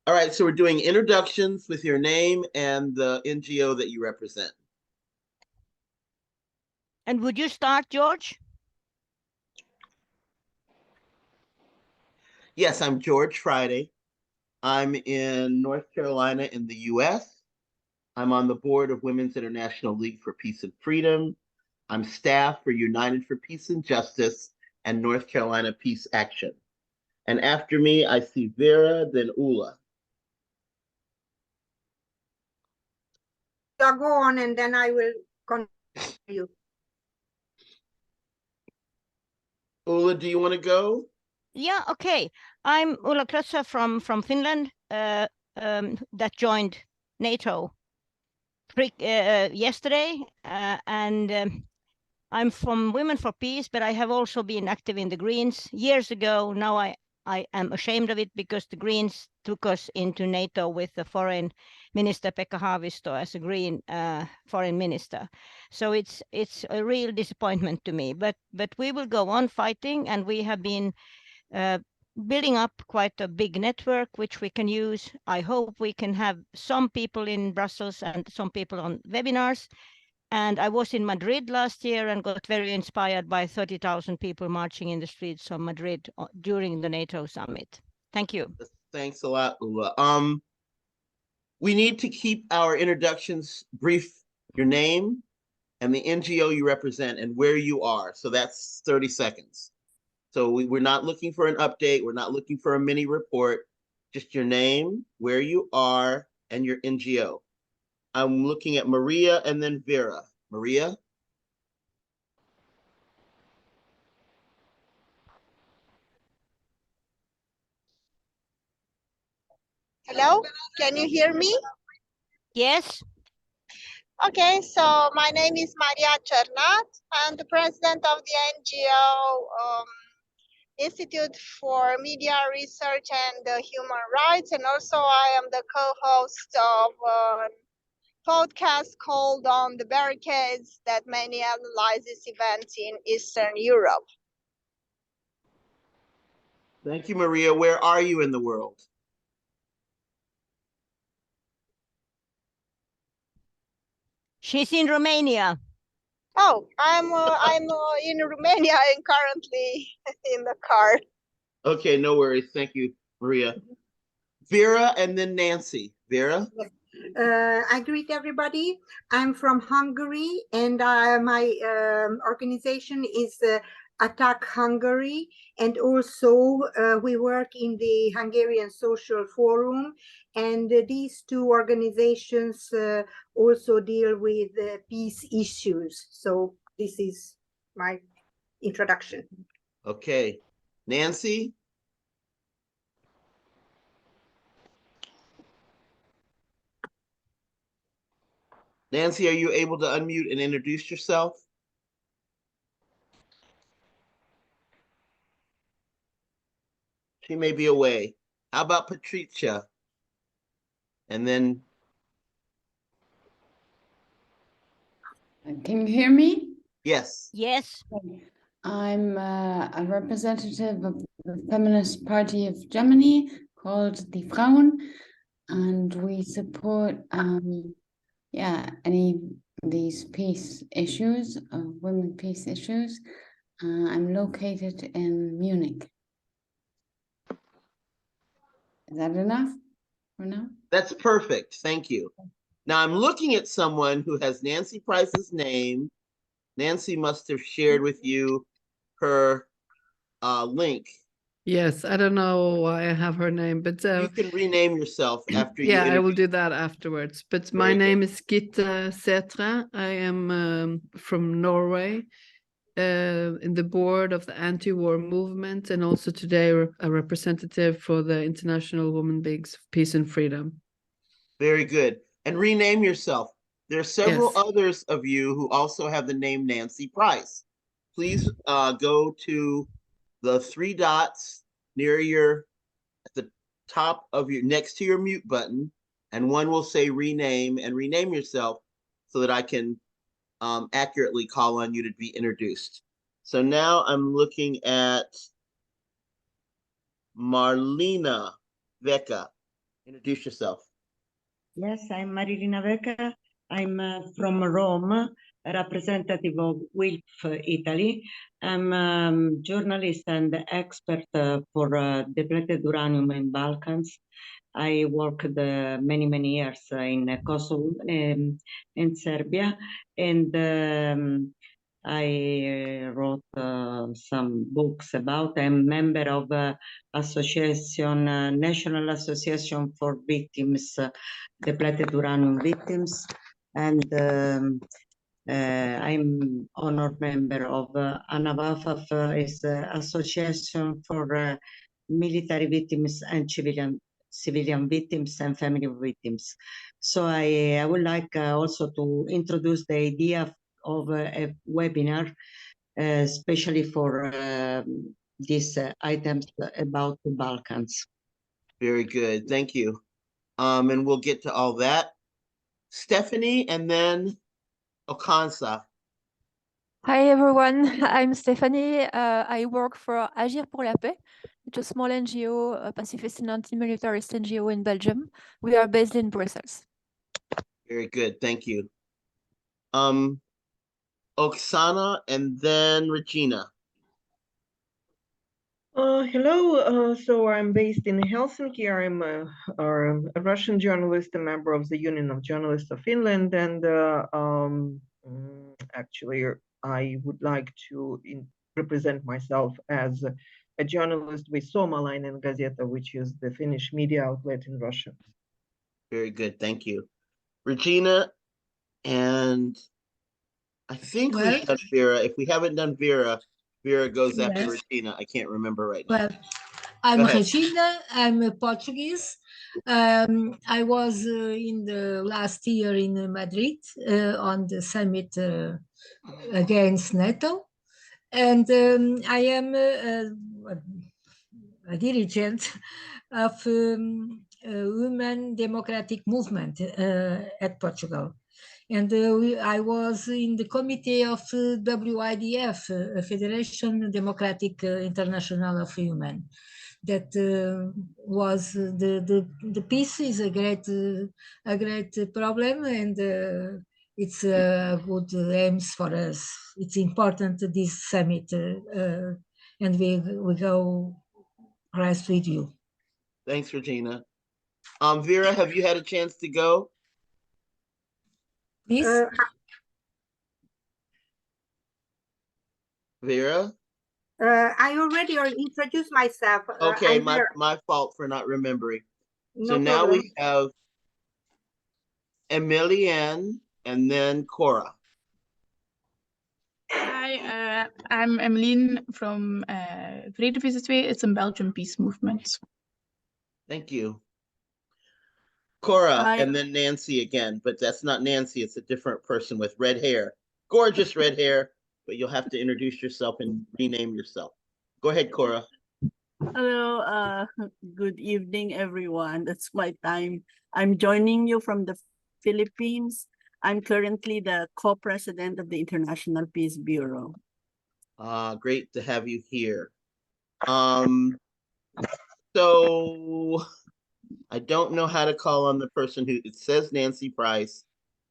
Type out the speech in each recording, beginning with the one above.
All right, so we're doing introductions with your name and the NGO that you represent. And would you start, George? Yes, I'm George Friday. I'm in North Carolina in the US. I'm on the board of Women's International League for Peace and Freedom. I'm staff for United for Peace and Justice and North Carolina Peace Action. And after me, I see Vera, then Ula. So go on and then I will continue. Ula, do you want to go? Yeah, okay. I'm Ulla Klötzer from Finland that joined NATO yesterday. And I'm from Women for Peace, but I have also been active in the Greens years ago. Now I am ashamed of it because the Greens took us into NATO with the foreign minister Pekka Haavisto as a Green foreign minister. So it's a real disappointment to me. But we will go on fighting, and we have been building up quite a big network which we can use. I hope we can have some people in Brussels and some people on webinars. And I was in Madrid last year and got very inspired by 30,000 people marching in the streets of Madrid during the NATO summit. Thank you. Thanks a lot, Ula. We need to keep our introductions brief. Your name and the NGO you represent and where you are. So that's 30 seconds. So we're not looking for an update. We're not looking for a mini report. Just your name, where you are, and your NGO. I'm looking at Maria and then Vera. Maria? Hello, can you hear me? Yes. Okay, so my name is Maria Cernat. I'm the president of the NGO Institute for Media Research and Human Rights, and also I am the co-host of a podcast called On the Barricades that mainly analyzes events in Eastern Europe. Thank you, Maria. Where are you in the world? She's in Romania. Oh, I'm in Romania and currently in the car. Okay, no worries. Thank you, Maria. Vera and then Nancy. Vera? I greet everybody. I'm from Hungary, and my organization is Attack Hungary, and also we work in the Hungarian Social Forum, and these two organizations also deal with peace issues. So this is my introduction. Okay. Nancy? Nancy, are you able to unmute and introduce yourself? She may be away. How about Patricia? And then... Can you hear me? Yes. Yes. I'm a representative of the Feminist Party of Germany called Die Frauen, and we support any of these peace issues, women peace issues. I'm located in Munich. Is that enough for now? That's perfect. Thank you. Now I'm looking at someone who has Nancy Price's name. Nancy must have shared with you her link. Yes, I don't know why I have her name, but you can rename yourself after you. Yeah, I will do that afterwards. But my name is Gitte Sætre. I am from Norway, in the board of the anti-war movement, and also today a representative for the International Women Leagues of Peace and Freedom. Very good. And rename yourself. There are several others of you who also have the name Nancy Price. Please go to the three dots near at the top of next to your mute button, and one will say rename, and rename yourself so that I can accurately call on you to be introduced. So now I'm looking at Marlena Vecca. Introduce yourself. Yes, I'm Marilina Vecca. I'm from Rome, representative of WILF Italy. I'm journalist and expert for depleted uranium in Balkans. I worked many years in Kosovo and Serbia, and I wrote some books about. I'm member of association, National Association for Victims, depleted uranium victims, and I'm honored member of ANAVAFAF, is Association for Military Victims and Civilian Victims and Family of Victims. So I would like also to introduce the idea of a webinar, especially for these items about the Balkans. Very good. Thank you. And we'll get to all that. Stephanie and then Okansa. Hi everyone, I'm Stephanie. I work for Agir pour la Paix, which is a small NGO, a pacifist and anti-militarist NGO in Belgium. We are based in Brussels. Very good. Thank you. Oksana and then Regina. Hello, so I'm based in Helsinki. I'm a Russian journalist, a member of the Union of Journalists of Finland, and actually I would like to represent myself as a journalist with Suomalainen Gazeta, which is the Finnish media outlet in Russia. Very good, thank you. Regina, and I think we've done Vera. If we haven't done Vera, Vera goes after Regina. I can't remember right now. Well, I'm Regina. I'm Portuguese. I was in the last year in Madrid on the summit against NATO, and I am a dirigent of women democratic movement at Portugal. And I was in the committee of WIDF, Federation Democratic International of Women. That was the peace is a great problem, and it's a good aims for us. It's important this summit, and we go rest with you. Thanks, Regina. Vera, have you had a chance to go? Please. Vera? I already introduced myself. Okay, my fault for not remembering. No so now problem. we have Emilienne and then Cora. Hi, I'm Emmeline from Vredevissenswee. It's a Belgian peace movement. Thank you. Cora Hi. and then Nancy again, but that's not Nancy. It's a different person with red hair. Gorgeous red hair, but you'll have to introduce yourself and rename yourself. Go ahead, Cora. Hello, good evening, everyone. It's my time. I'm joining you from the Philippines. I'm currently the co-president of the International Peace Bureau. Great to have you here. So I don't know how to call on the person who, it says Nancy Price,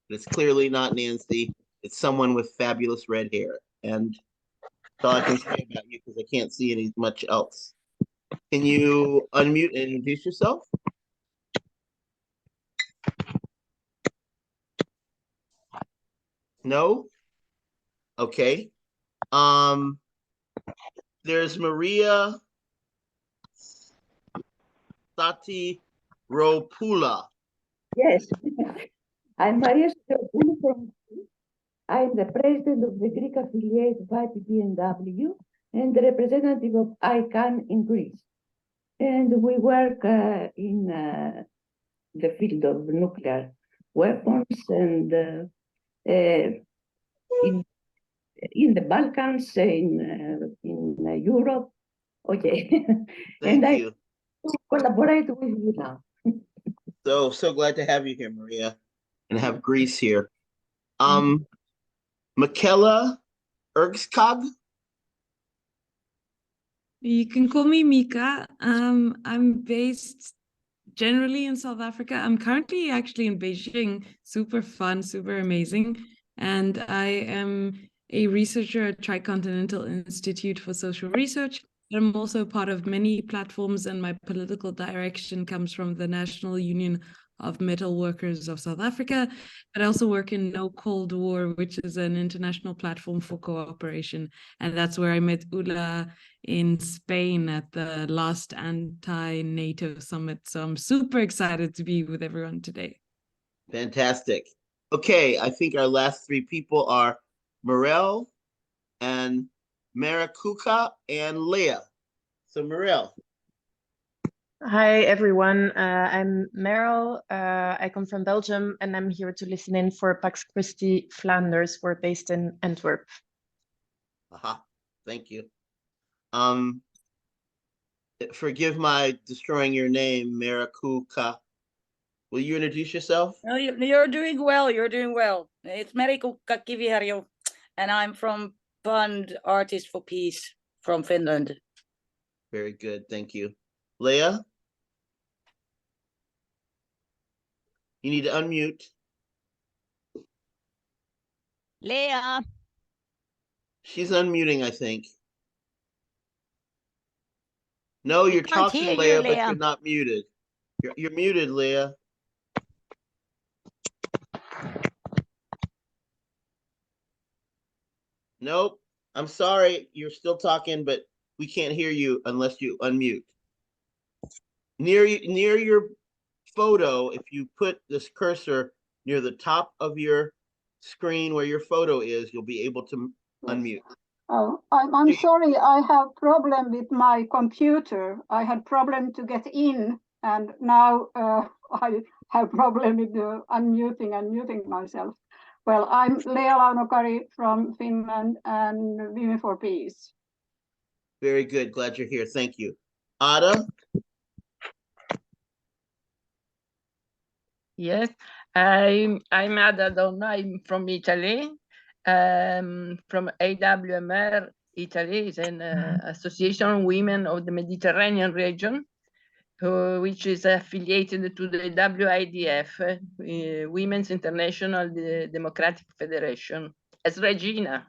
but it's clearly not Nancy. It's someone with fabulous red hair. And that's all I can say about you because I can't see any much else. Can you unmute and introduce yourself? No? Okay. There's Maria Satiropula. Yes, I'm Maria Satiropula from Greece. I'm the president of the Greek affiliate of IPPNW and the representative of ICANN in Greece. And we work in the field of nuclear weapons and in the Balkans, in Europe. Okay. Thank and you. I collaborate with you now. So glad to have you here, Maria, and have Greece here. Michaela Ergskog. You can call me Mika. I'm based generally in South Africa. I'm currently actually in Beijing, super fun, super amazing. And I am a researcher at Tricontinental Institute for Social Research. I'm also part of many platforms, and my political direction comes from the National Union of Metal Workers of South Africa. But I also work in No Cold War, which is an international platform for cooperation. And that's where I met Ula in Spain at the last anti-NATO summit. So I'm super excited to be with everyone today. Fantastic. Okay, I think our last three people are Morel and Marakuka and Leah. So Morel. Hi, everyone. I'm Meryl. I come from Belgium, and I'm here to listen in for Pax Christi Flanders. We're based in Antwerp. Aha, thank you. Forgive my destroying your name, Marakuka. Will you introduce yourself? No, you're doing well. You're doing well. It's Marakuka Kiviharjo, and I'm from Fund Artists for Peace from Finland. Very good, thank you. Leah? You need to unmute. Leah. She's unmuting, I think. No, you're talking, Leah, but you're not muted. You're muted, Leah. Nope. I'm sorry. You're still talking, but we can't hear you unless you unmute. Near your photo, if you put this cursor near the top of your screen where your photo is, you'll be able to unmute. Oh, I'm sorry, I have problem with my computer. I had problem to get in, and now I have problem with unmuting and muting myself. Well, I'm Leah Launokari from Finland and Women for Peace. Very good. Glad you're here. Thank you. Ada? Yes, I'm Ada Donna. I'm from Italy. From AWMR Italy is an association of women of the Mediterranean region, which is affiliated to the WIDF, Women's International Democratic Federation, as Regina.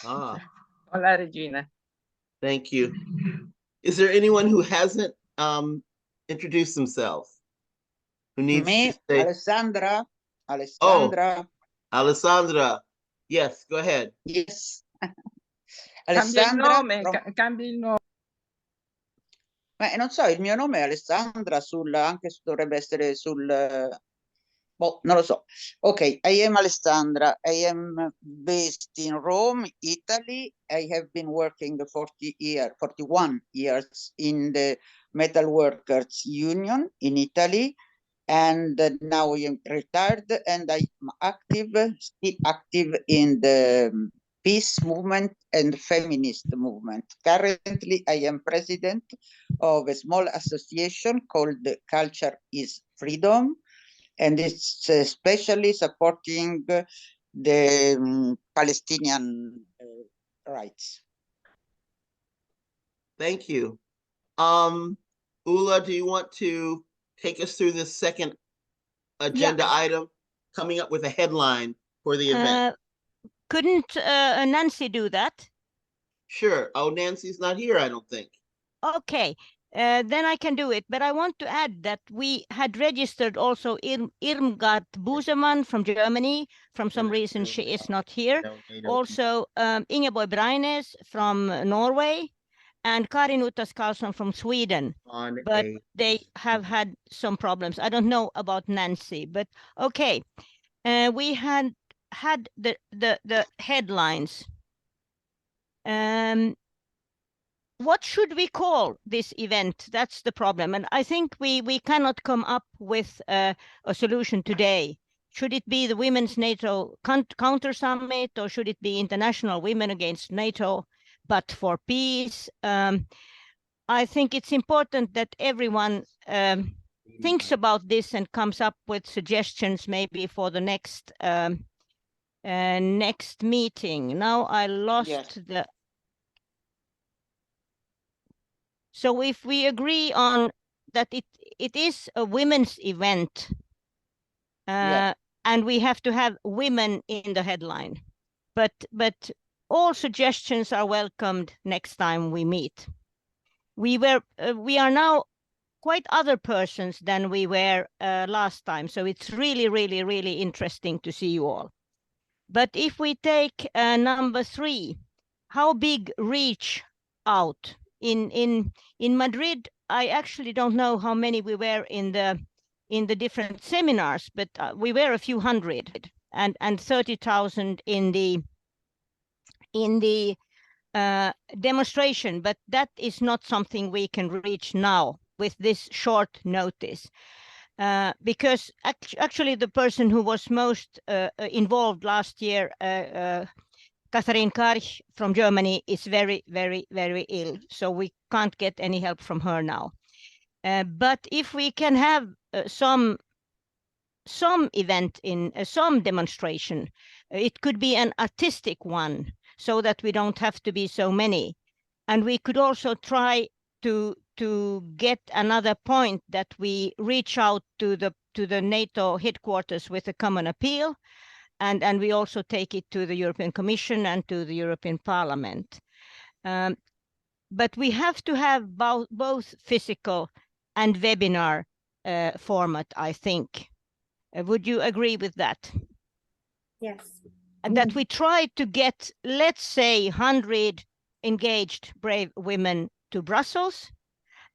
Ah. Hola, Regina. Thank you. Is there anyone who hasn't introduced themselves? Who needs Me, to say? Alessandra. Oh, Alessandra. Yes, go ahead. Yes. Alessandra. Cambia il nome. Ma non so, il mio nome è Alessandra, dovrebbe essere sul... Boh, non lo so. Okay, I am Alessandra. I am based in Rome, Italy. I have been working 41 years in the Metal Workers Union in Italy. And now I am retired, and I'm still active in the peace movement and feminist movement. Currently, I am president of a small association called Culture is Freedom, and it's especially supporting the Palestinian rights. Thank you. Ula, do you want to take us through this second agenda item, coming up with a headline for the event? Couldn't Nancy do that? Sure. Oh, Nancy's not here, I don't think. Okay, then I can do it. But I want to add that we had registered also Irmgard Busemann from Germany. From some reason, she is not here. Also, Ingeborg Breines from Norway, and Karin Uttas Karlsson from Sweden, but they have had some problems. I don't know about Nancy, but okay. We had the headlines. What should we call this event? That's the problem. And I think we cannot come up with a solution today. Should it be the Women's NATO Counter Summit, or should it be International Women Against NATO, but for Peace? I think it's important that everyone thinks about this and comes up with suggestions maybe for the next next meeting. Now I lost the... So if we agree on that it is a women's event, Yeah. and we have to have women in the headline. But all suggestions are welcomed next time we meet. We are now quite other persons than we were last time, so it's really interesting to see you all. But if we take number 3, how big reach out in Madrid? I actually don't know how many we were in the different seminars, but we were a few hundred, and 30,000 in the demonstration. But that is not something we can reach now with this short notice. Because actually the person who was most involved last year, Catherine Karch from Germany, is very ill, so we can't get any help from her now. But if we can have some event in some demonstration, it could be an artistic one, so that we don't have to be so many. And we could also try to get another point, that we reach out to the NATO headquarters with a common appeal, and we also take it to the European Commission and to the European Parliament. But we have to have both physical and webinar format, I think. Would you agree with that? Yes. That we try to get, let's say, 100 engaged brave women to Brussels,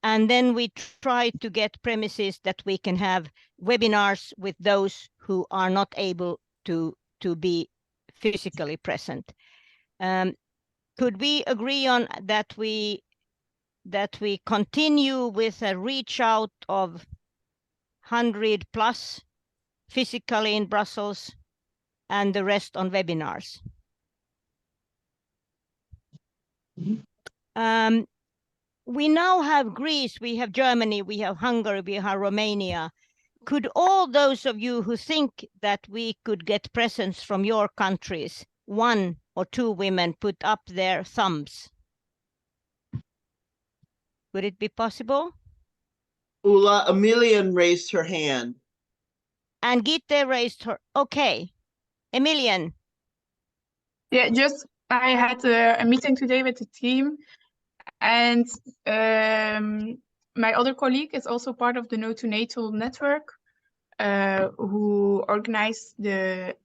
and then we try to get premises that we can have webinars with those who are not able to be physically present. Could we agree on that we continue with a reach out of 100 plus physically in Brussels and the rest on webinars? We now have Greece, we have Germany, we have Hungary, we have Romania. Could all those of you who think that we could get presence from your countries, 1 or 2 women, put up their thumbs? Would it be possible? Ula, Emilian raised her hand. And Gitte raised her. Okay. Emilian. Yeah, just I had a meeting today with the team, and my other colleague is also part of the No to NATO network, who organized the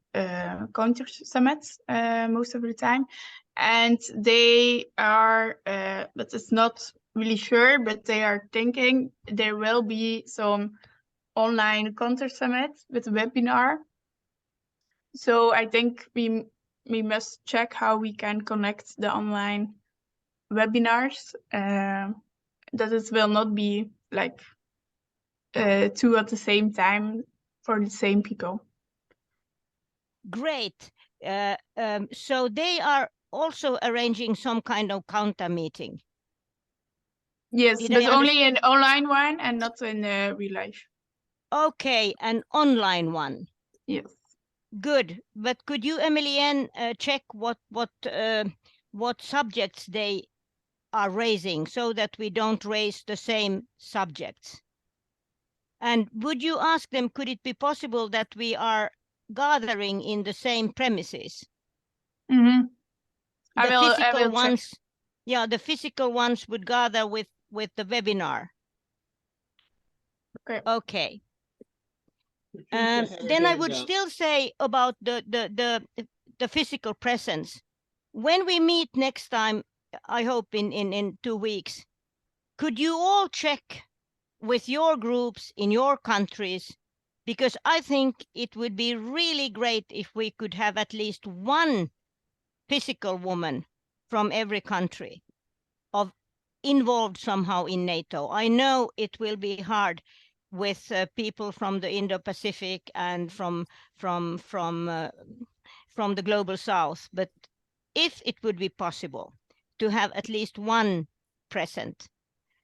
counter summits most of the time. And they are, but it's not really sure, but they are thinking there will be some online counter summits with a webinar. So I think we must check how we can connect the online webinars, that it will not be like 2 at the same time for the same people. Great. So they are also arranging some kind of counter meeting. Yes, but only an online one and not in real life. Okay, an online one. Yes. Good. But could you, Emilienne, check what subjects they are raising, so that we don't raise the same subjects? And would you ask them, could it be possible that we are gathering in the same premises? Mm-hmm. I will ones, check. Yeah, the physical ones would gather with the webinar. Okay. Okay. Then I would still say about the physical presence. When we meet next time, I hope in 2 weeks, could you all check with your groups in your countries? Because I think it would be really great if we could have at least 1 physical woman from every country involved somehow in NATO. I know it will be hard with people from the Indo-Pacific and from the global South, but if it would be possible to have at least 1 present,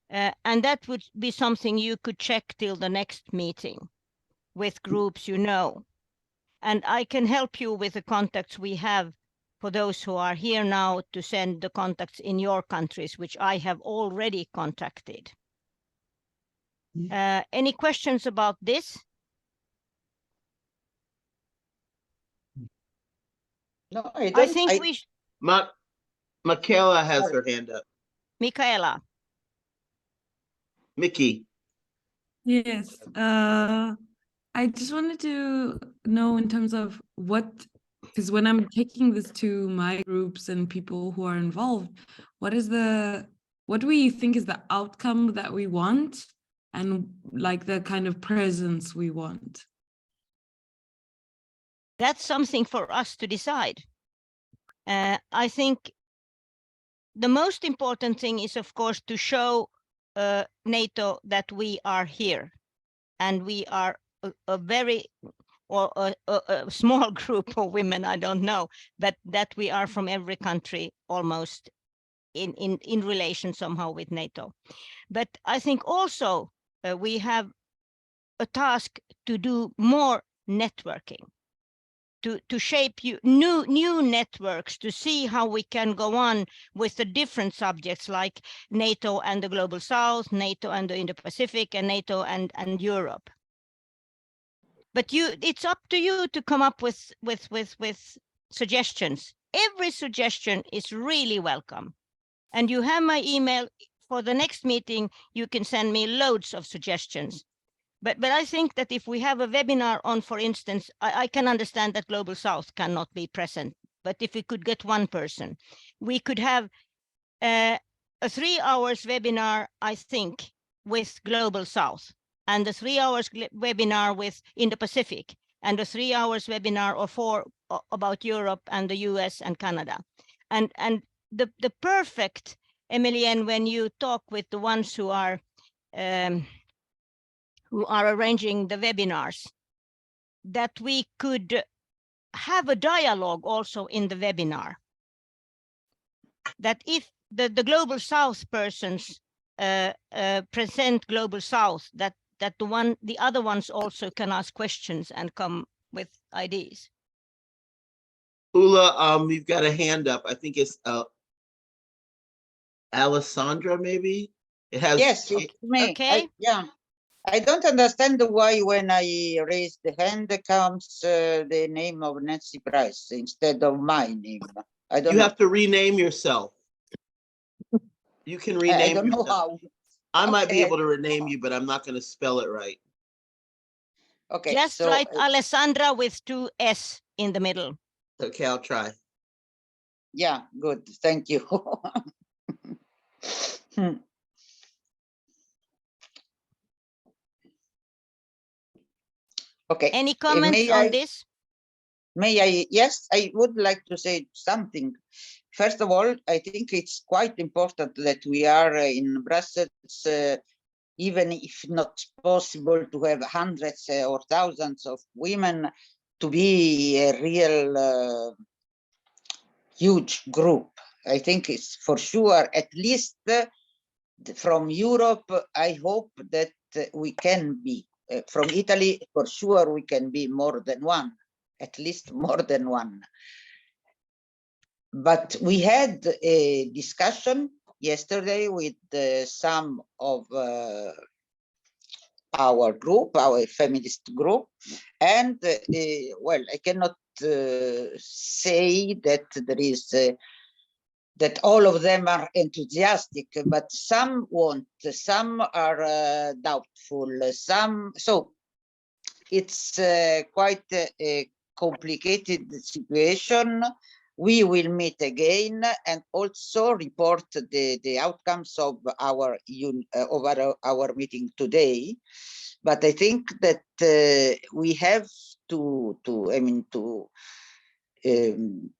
and that would be something you could check till the next meeting with groups you know. And I can help you with the contacts we have for those who are here now, to send the contacts in your countries, which I have already contacted. Any questions about this? No, I think we. Michaela has her hand up. Michaela. Mickey. Yes. I just wanted to know in terms of what, because when I'm taking this to my groups and people who are involved, what do we think is the outcome that we want and like the kind of presence we want? That's something for us to decide. I think the most important thing is, of course, to show NATO that we are here and we are a very or a small group of women, I don't know, but that we are from every country almost in relation somehow with NATO. But I think also we have a task to do more networking, to shape new networks, to see how we can go on with the different subjects like NATO and the Global South, NATO and the Indo-Pacific, and NATO and Europe. But it's up to you to come up with suggestions. Every suggestion is really welcome. And you have my email. For the next meeting, you can send me loads of suggestions. But I think that if we have a webinar on, for instance, I can understand that Global South cannot be present, but if we could get one person, we could have a 3 hours webinar, I think, with Global South, and a 3 hours webinar with Indo-Pacific, and a 3 hours webinar or 4 about Europe and the US and Canada. And the perfect, Emilienne, when you talk with the ones who are arranging the webinars, that we could have a dialogue also in the webinar. That if the Global South persons present Global South, that the other ones also can ask questions and come with ideas. Ula, you've got a hand up. I think it's Alessandra, maybe? It has. Yes, it's me. Okay. Yeah. I don't understand why when I raise the hand comes the name of Nancy Price instead of my name. I don't You know. have to rename yourself. You can rename I don't know yourself. how. I might be Okay. able to rename you, but I'm not going to spell it right. Okay. Just so, write Alessandra with 2 S in the middle. Okay, I'll try. Yeah, good. Thank you. Okay. Any comments on this? May I? Yes, I would like to say something. First of all, I think it's quite important that we are in Brussels, even if not possible to have hundreds or thousands of women, to be a real huge group. I think it's for sure, at least from Europe, I hope that we can be. From Italy, for sure, we can be more than one, at least more than one. But we had a discussion yesterday with some of our group, our feminist group, and well, I cannot say that there is that all of them are enthusiastic, but some want, some are doubtful, some. So it's quite a complicated situation. We will meet again and also report the outcomes of our meeting today. But I think that we have to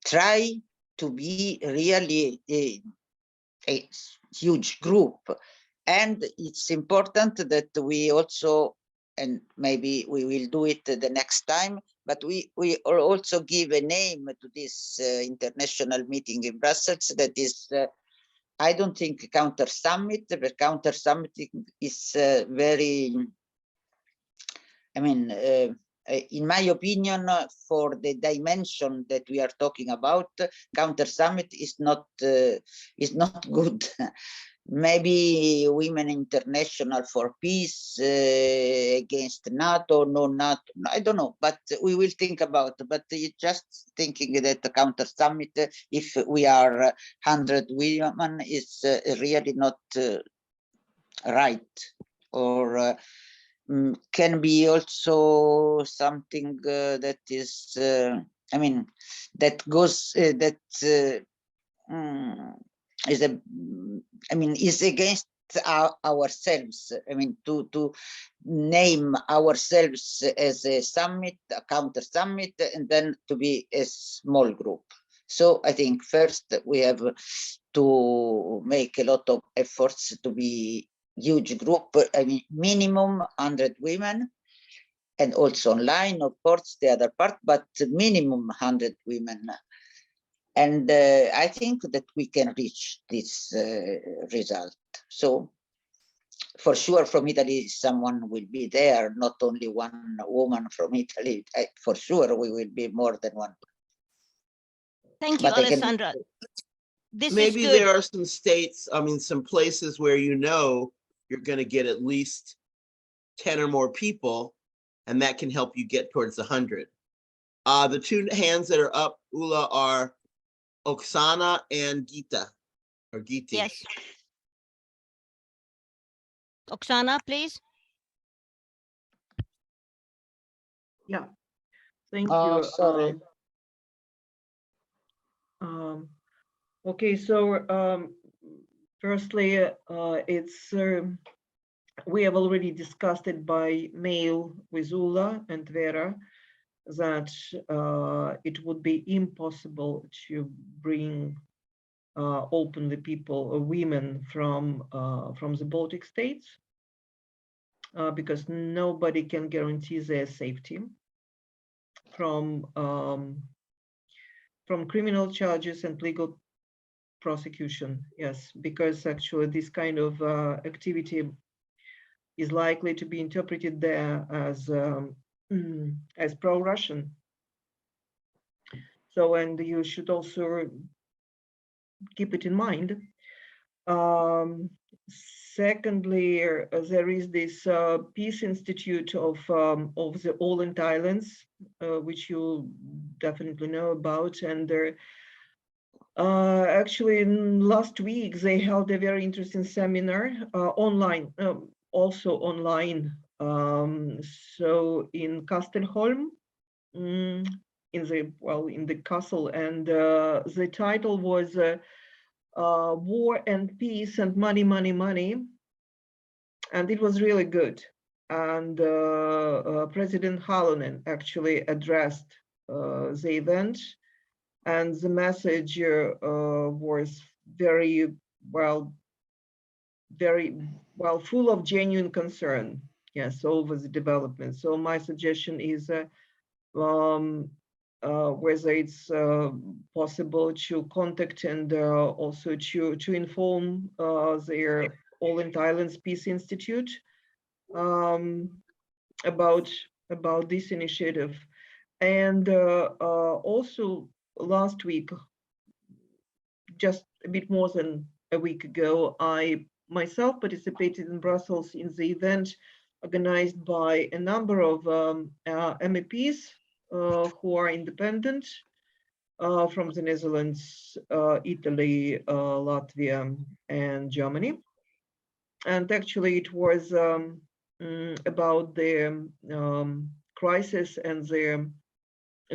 try to be really a huge group, and it's important that we also, and maybe we will do it the next time, but we also give a name to this international meeting in Brussels that is, I don't think Counter Summit, but Counter Summit is very, in my opinion, for the dimension that we are talking about, Counter Summit is not good. Maybe Women International for Peace against NATO, no NATO, I don't know, but we will think about it. But just thinking that the Counter Summit, if we are 100 women, is really not right, or can be also something that is, I mean, that goes, that is a, I mean, is against ourselves. I mean, to name ourselves as a summit, a Counter Summit, and then to be a small group. So I think first we have to make a lot of efforts to be huge group. I mean, minimum 100 women, and also online, of course, the other part, but minimum 100 women. And I think that we can reach this result. So for sure from Italy, someone will be there, not only one woman from Italy. For sure, we will be more than one. Thank you, But Alessandra. This maybe is good. there are some states, I mean, some places where you know you're going to get at least 10 or more people, and that can help you get towards 100. The two hands that are up, Ula, are Oksana and Gita, or Giti. Yes. Oksana, please. Yeah, thank Oh, you. sorry. Okay, so firstly, it's we have already discussed it by mail with Ula and Vera that it would be impossible to bring openly people or women from the Baltic states because nobody can guarantee their safety from criminal charges and legal prosecution. Yes, because actually this kind of activity is likely to be interpreted there as pro-Russian. So, and you should also keep it in mind. Secondly, there is this Peace Institute of the Åland Islands, which you definitely know about, and actually last week they held a very interesting seminar online, also online. So in Kastelholm, in the castle, and the title was War and Peace and Money, Money, Money, and it was really good. And President Halonen actually addressed the event, and the message was very well, full of genuine concern, yes, over the development. So my suggestion is whether it's possible to contact and also to inform their Åland Islands Peace Institute about this initiative. And also last week, just a bit more than a week ago, I myself participated in Brussels in the event organized by a number of MEPs who are independent from the Netherlands, Italy, Latvia, and Germany. And actually it was about the crisis and the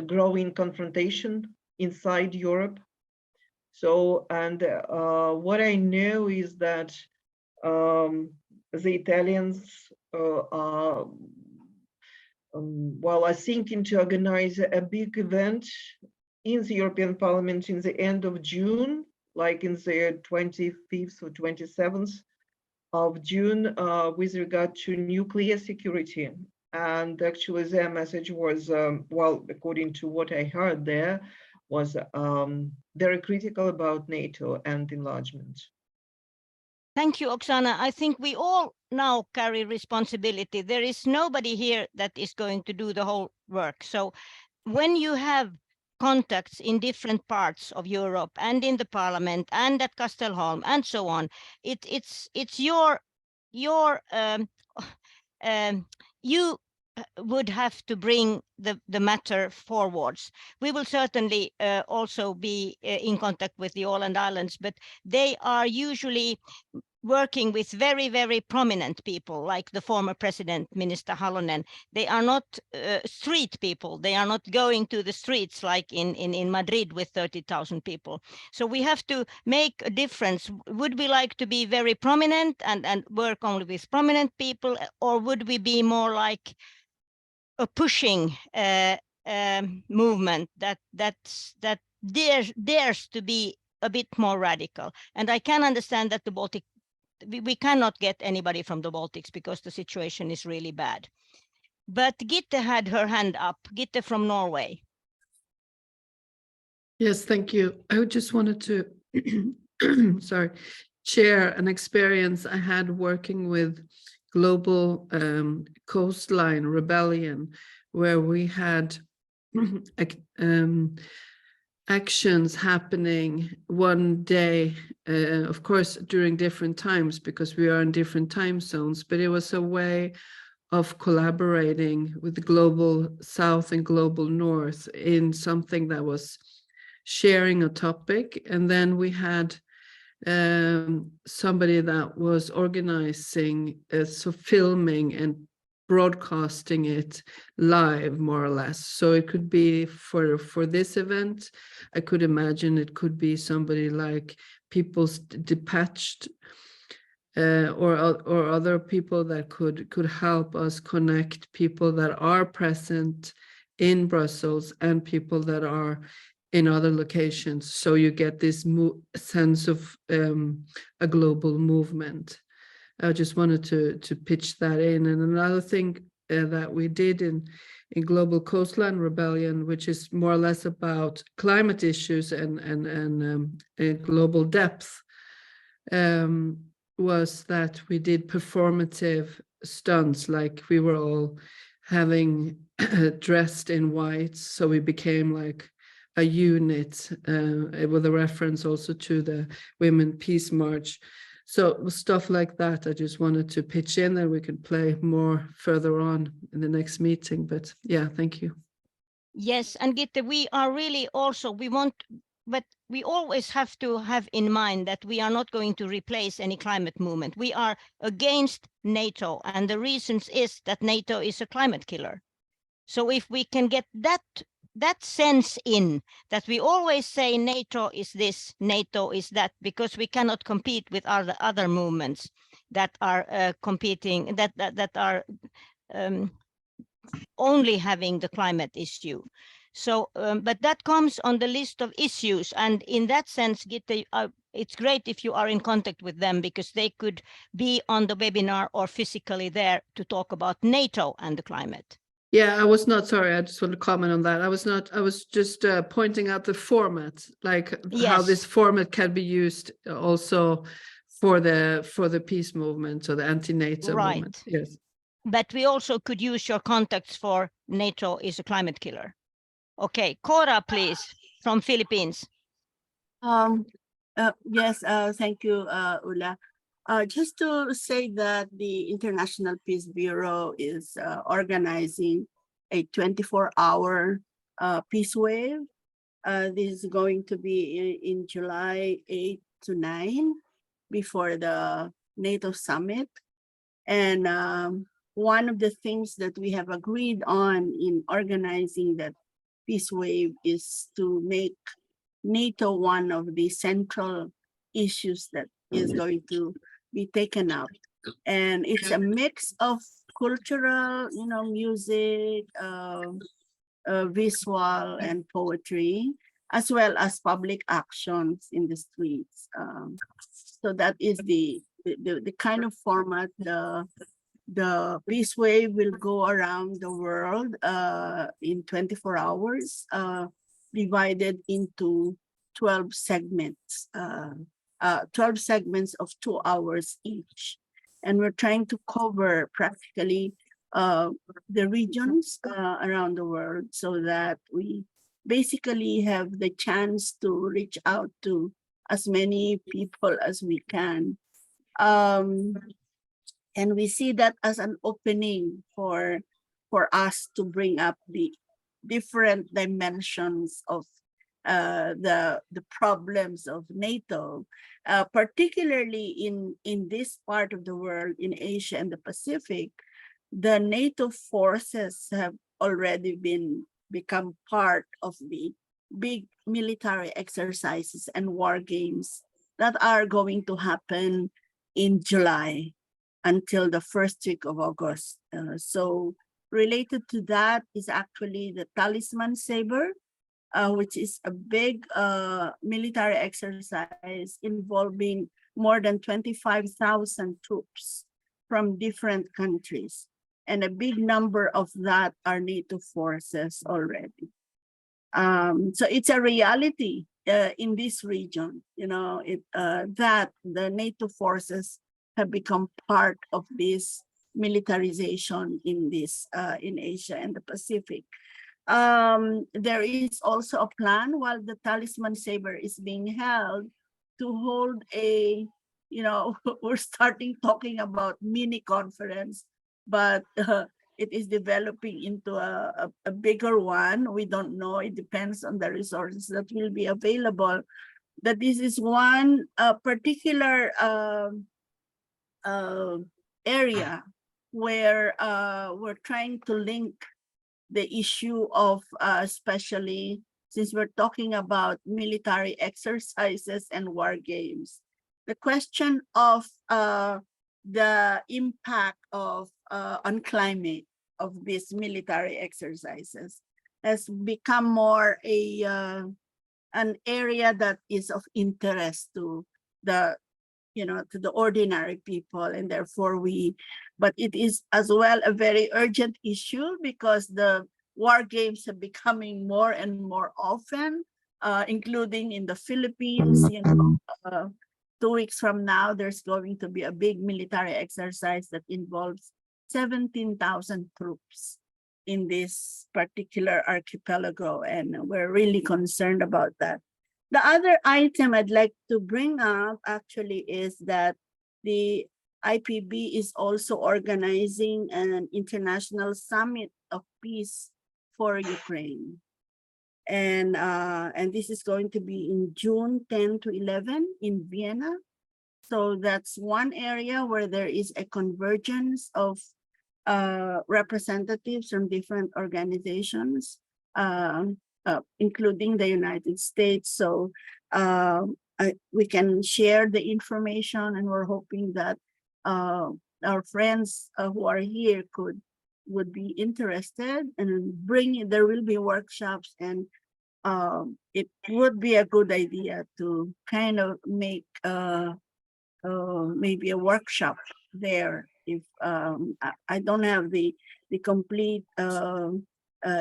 growing confrontation inside Europe. So, and what I know is that the Italians are are thinking to organize a big event in the European Parliament in the end of June, like in the 25th or 27th of June, with regard to nuclear security. And actually their message was, according to what I heard there, was very critical about NATO and enlargement. Thank you, Oksana. I think we all now carry responsibility. There is nobody here that is going to do the whole work. So when you have contacts in different parts of Europe and in the parliament and at Kastelholm and so on, it's your you would have to bring the matter forwards. We will certainly also be in contact with the Åland Islands, but they are usually working with very, very prominent people, like the former president, Minister Halonen. They are not street people. They are not going to the streets like in Madrid with 30,000 people. So we have to make a difference. Would we like to be very prominent and work only with prominent people, or would we be more like a pushing movement that dares to be a bit more radical? And I can understand that the Baltic, we cannot get anybody from the Baltics because the situation is really bad. But Gitte had her hand up. Gitte from Norway. Yes, thank you. I just wanted to share an experience I had working with Global Coastline Rebellion, where we had actions happening one day, of course, during different times because we are in different time zones, but it was a way of collaborating with the Global South and Global North in something that was sharing a topic. And then we had somebody that was organizing, so filming and broadcasting it live, more or less. So it could be for this event, I could imagine it could be somebody like People's Dispatch or other people that could help us connect people that are present in Brussels and people that are in other locations. So you get this sense of a global movement. I just wanted to pitch that in. And another thing that we did in Global Coastline Rebellion, which is more or less about climate issues and global depth, was that we did performative stunts, like we were all having dressed in white, so we became like a unit with a reference also to the Women Peace March. So it was stuff like that I just wanted to pitch in, and we can play more further on in the next meeting. But yeah, thank you. Yes, and Gitte, we are really also, but we always have to have in mind that we are not going to replace any climate movement. We are against NATO, and the reasons is that NATO is a climate killer. So if we can get that sense in, that we always say NATO is this, NATO is that, because we cannot compete with other movements that are competing, that are only having the climate issue. So, but that comes on the list of issues. And in that sense, Gitte, it's great if you are in contact with them, because they could be on the webinar or physically there to talk about NATO and the climate. Yeah, I was not, sorry, I just want to comment on that. I was just pointing out the format, like how this format can be used also for the peace movement or the anti-NATO movement. Yes. But we also could use your contacts for NATO is a climate killer. Okay, Cora, please, from Philippines. Yes, thank you, Ulla. Just to say that the International Peace Bureau is organizing a 24-hour peace wave. This is going to be in July 8 to 9 before the NATO summit. And one of the things that we have agreed on in organizing that peace wave is to make NATO one of the central issues that is going to be taken up. And it's a mix of cultural, music, visual and poetry, as well as public actions in the streets. So that is the kind of format the peace wave will go around the world in 24 hours, divided into 12 segments. 12 segments of 2 hours each. And we're trying to cover practically the regions around the world so that we basically have the chance to reach out to as many people as we can. And we see that as an opening for us to bring up the different dimensions of the problems of NATO, particularly in this part of the world, in Asia and the Pacific. The NATO forces have already become part of the big military exercises and war games that are going to happen in July until the first week of August. So related to that is actually the Talisman Saber, which is a big military exercise involving more than 25,000 troops from different countries. And a big number of that are NATO forces already. So it's a reality in this region, you know, that the NATO forces have become part of this militarization in Asia and the Pacific. There is also a plan while the Talisman Saber is being held to hold a, you know, we're starting talking about mini conference, but it is developing into a bigger one. We don't know. It depends on the resources that will be available. That this is one particular area where we're trying to link the issue of, especially since we're talking about military exercises and war games, the question of the impact of on climate of these military exercises has become more an area that is of interest to the, you know, to the ordinary people, and therefore but it is as well a very urgent issue because the war games are becoming more and more often, including in the Philippines. You know, 2 weeks from now, there's going to be a big military exercise that involves 17,000 troops in this particular archipelago, and we're really concerned about that. The other item I'd like to bring up actually is that the IPB is also organizing an international summit of peace for Ukraine. And this is going to be in June 10 to 11 in Vienna. So that's one area where there is a convergence of representatives from different organizations, including the United States. So we can share the information, and we're hoping that our friends who are here would be interested and there will be workshops, and it would be a good idea to kind of make maybe a workshop there. If I don't have the complete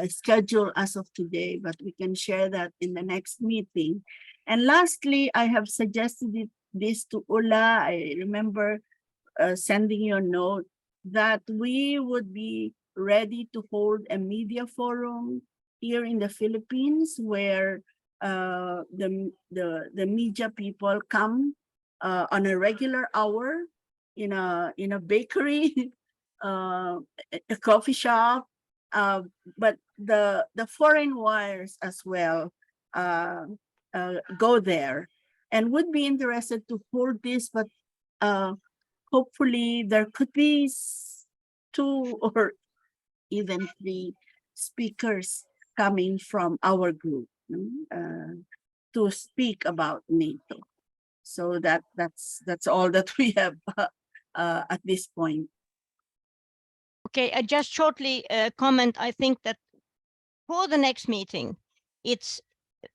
schedule as of today, but we can share that in the next meeting. And lastly, I have suggested this to Ula. I remember sending you a note that we would be ready to hold a media forum here in the Philippines where the media people come on a regular hour in a bakery, a coffee shop, but the foreign wires as well go there and would be interested to hold this, but hopefully there could be 2 or even 3 speakers coming from our group to speak about NATO. So that's all that we have at this point. Okay, I just shortly comment. I think that for the next meeting, it's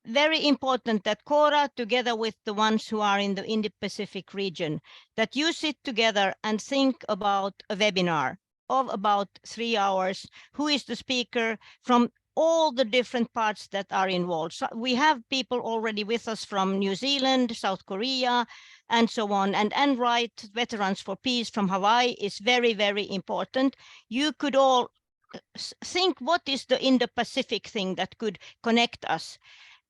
very important that Cora, together with the ones who are in the Indo-Pacific region, that you sit together and think about a webinar of about 3 hours. Who is the speaker from all the different parts that are involved? So we have people already with us from New Zealand, South Korea, and so on. And Enright, Veterans for Peace from Hawaii, is very, very important. You could all think what is the Indo-Pacific thing that could connect us,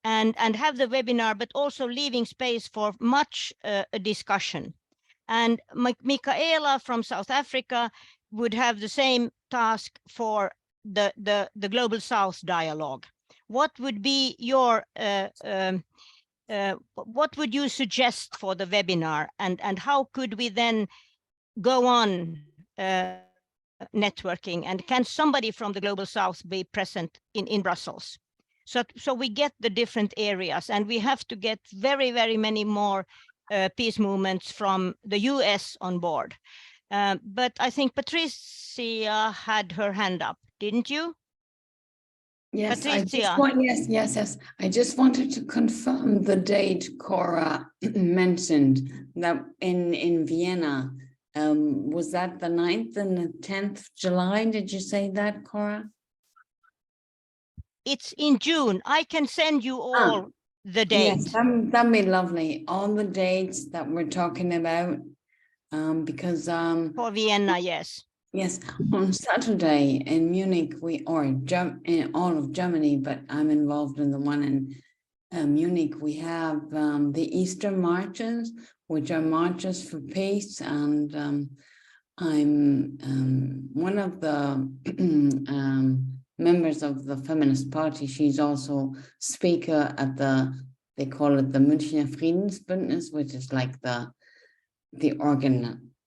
and have the webinar, but also leaving space for much discussion. And Michaela from South Africa would have the same task for the Global South dialogue. What would be your what would you suggest for the webinar, and how could we then go on networking, and can somebody from the Global South be present in Brussels? So we get the different areas, and we have to get very, very many more peace movements from the US on board. But I think Patricia had her hand up, didn't you? Yes, Patricia. yes. I just wanted to confirm the date Cora mentioned, that in Vienna. Was that the 9th and the 10th July? Did you say that, Cora? It's in June. I can send you all the date. Yes, that'd be lovely. All the dates that we're talking about, because for Vienna, yes. Yes, on Saturday in Munich, in all of Germany, but I'm involved in the one in Munich. We have the Easter marches, which are marches for peace, and I'm one of the members of the Feminist Party. She's also speaker at they call it the Münchner Friedensbündnis, which is like the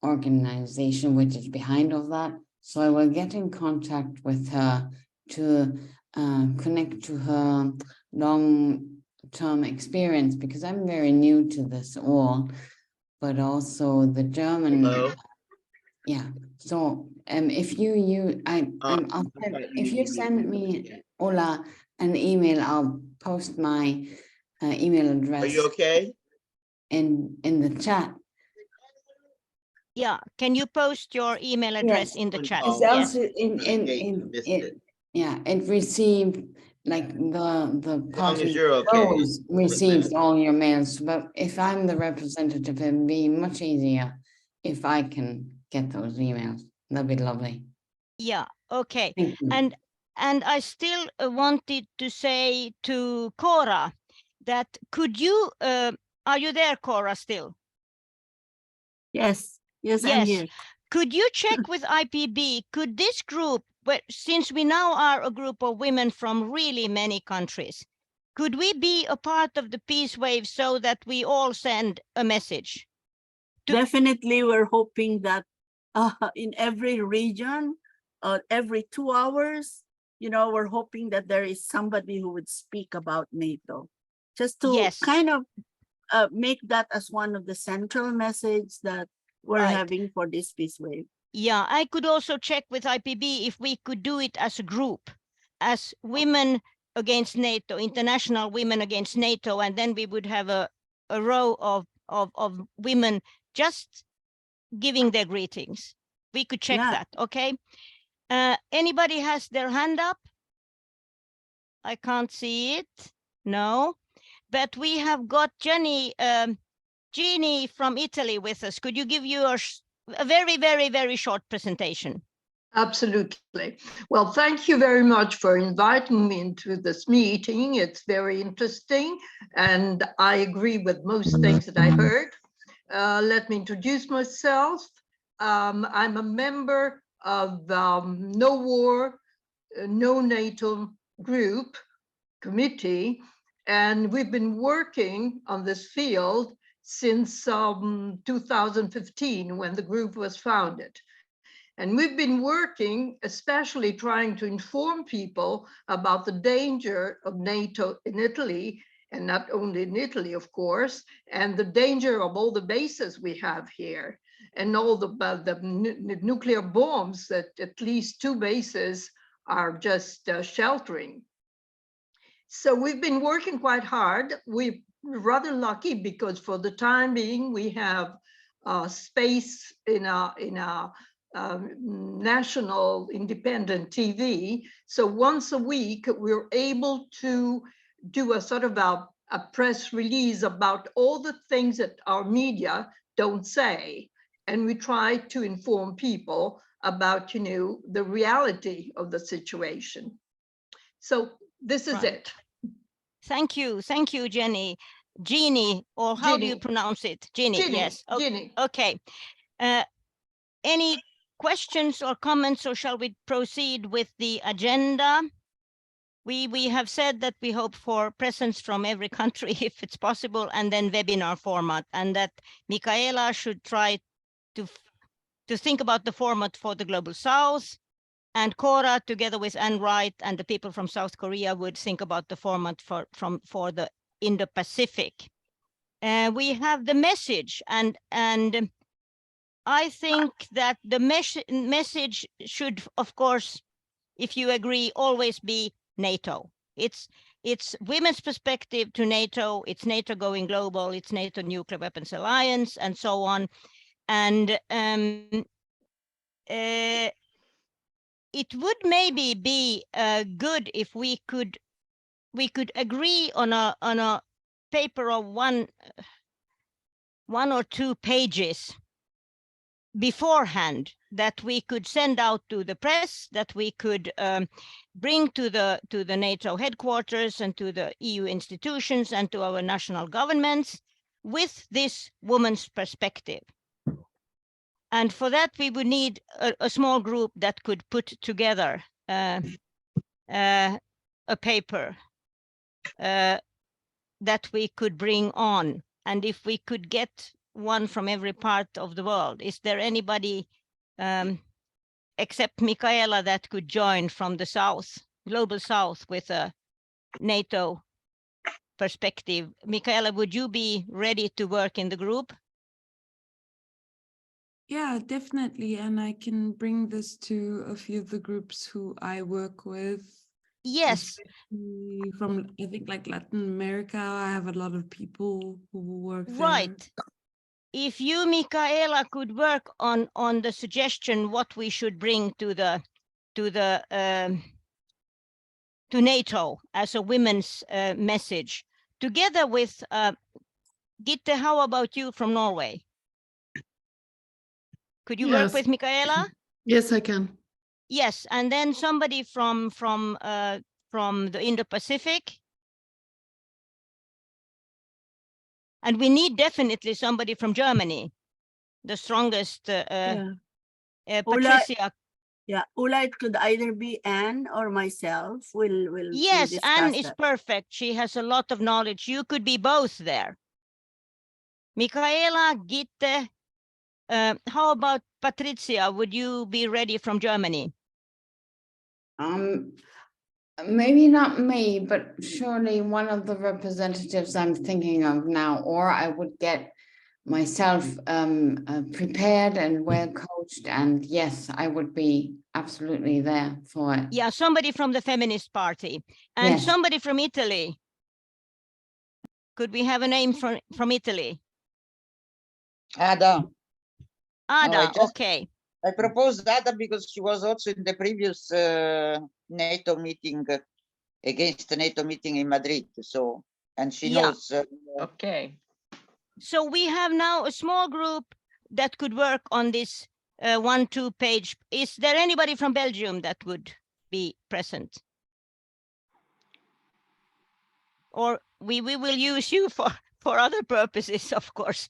organization which is behind all that. So I will get in contact with her to connect to her long-term experience, because I'm very new to this all, but also the German. Hello? Yeah. So if you send me, Ola, an email, I'll post my email address. Are you okay? In the chat. Yeah, can you post your email address in the chat? It's Yes. also it received, like the party receives all your mails, but if I'm the representative, it'd be much easier if I can get those emails. That'd be lovely. Yeah, okay. And I still wanted to say to Cora that could you are you there, Cora, still? Yes. Yes, I'm here. Could you check with IPB? Could this group, since we now are a group of women from really many countries, could we be a part of the peace wave so that we all send a message? Definitely, we're hoping that in every region, every 2 hours, we're hoping that there is somebody who would speak about NATO, just to kind of make that as one of the central message that we're having for this peace wave. Yeah, I could also check with IPB if we could do it as a group, as Women Against NATO, International Women Against NATO, and then we would have a row of women just giving their greetings. We could check that, okay? Anybody has their hand up? I can't see it, no. But we have got Jeannie from Italy with us. Could you give a very, very, very short presentation? Absolutely. Well, thank you very much for inviting me into this meeting. It's very interesting, and I agree with most things that I heard. Let me introduce myself. I'm a member of No War, No NATO group committee, and we've been working on this field since 2015, when the group was founded. And we've been working, especially trying to inform people about the danger of NATO in Italy, and not only in Italy, of course, and the danger of all the bases we have here, and all the nuclear bombs that at least 2 bases are just sheltering. So we've been working quite hard. We're rather lucky because for the time being, we have space in our national independent TV. So once a week, we're able to do a sort of a press release about all the things that our media don't say. And we try to inform people about, the reality of the situation. So this is it. Thank you, Jenny. Jeannie, or how do you pronounce it? Jeannie, yes. Jeannie. Okay. Any questions or comments, or shall we proceed with the agenda? We have said that we hope for presence from every country if it's possible, and then webinar format, and that Michaela should try to think about the format for the Global South, and Cora, together with Anne Wright and the people from South Korea, would think about the format for the Indo-Pacific. We have the message, and I think that the message should, of course, if you agree, always be NATO. It's women's perspective to NATO. It's NATO going global. It's NATO nuclear weapons alliance, and so on. And it would maybe be good if we could agree on a paper of one or two pages beforehand that we could send out to the press, that we could bring to the NATO headquarters and to the EU institutions and to our national governments with this woman's perspective. And for that, we would need a small group that could put together a paper that we could bring on. And if we could get one from every part of the world, is there anybody except Michaela that could join from the South, Global South, with a NATO perspective? Michaela, would you be ready to work in the group? Yeah, definitely. And I can bring this to a few of the groups who I work with. Yes. From, I think, like Latin America, I have a lot of people who work there. Right. If you, Michaela, could work on the suggestion what we should bring to NATO as a women's message, together with Gitte, how about you from Norway? Could you work with Michaela? Yes, I can. Yes, and then somebody from the Indo-Pacific. And we need definitely somebody from Germany, the strongest. Patricia. Ulla, it could either be Anne or myself. We'll Yes, Anne is that. perfect. She has a lot of knowledge. You could be both there. Michaela, Gitte, how about Patricia? Would you be ready from Germany? Maybe not me, but surely one of the representatives I'm thinking of now, or I would get myself prepared and well coached, and yes, I would be absolutely there for it. Yeah, somebody from the Feminist Party and Yes. somebody from Italy. Could we have a name from Italy? Ada. Ada, okay. I proposed Ada because she was also in the previous NATO meeting, against the NATO meeting in Madrid. So, and she knows. Okay. So we have now a small group that could work on this 1-2 page. Is there anybody from Belgium that would be present? Or we will use you for other purposes, of course.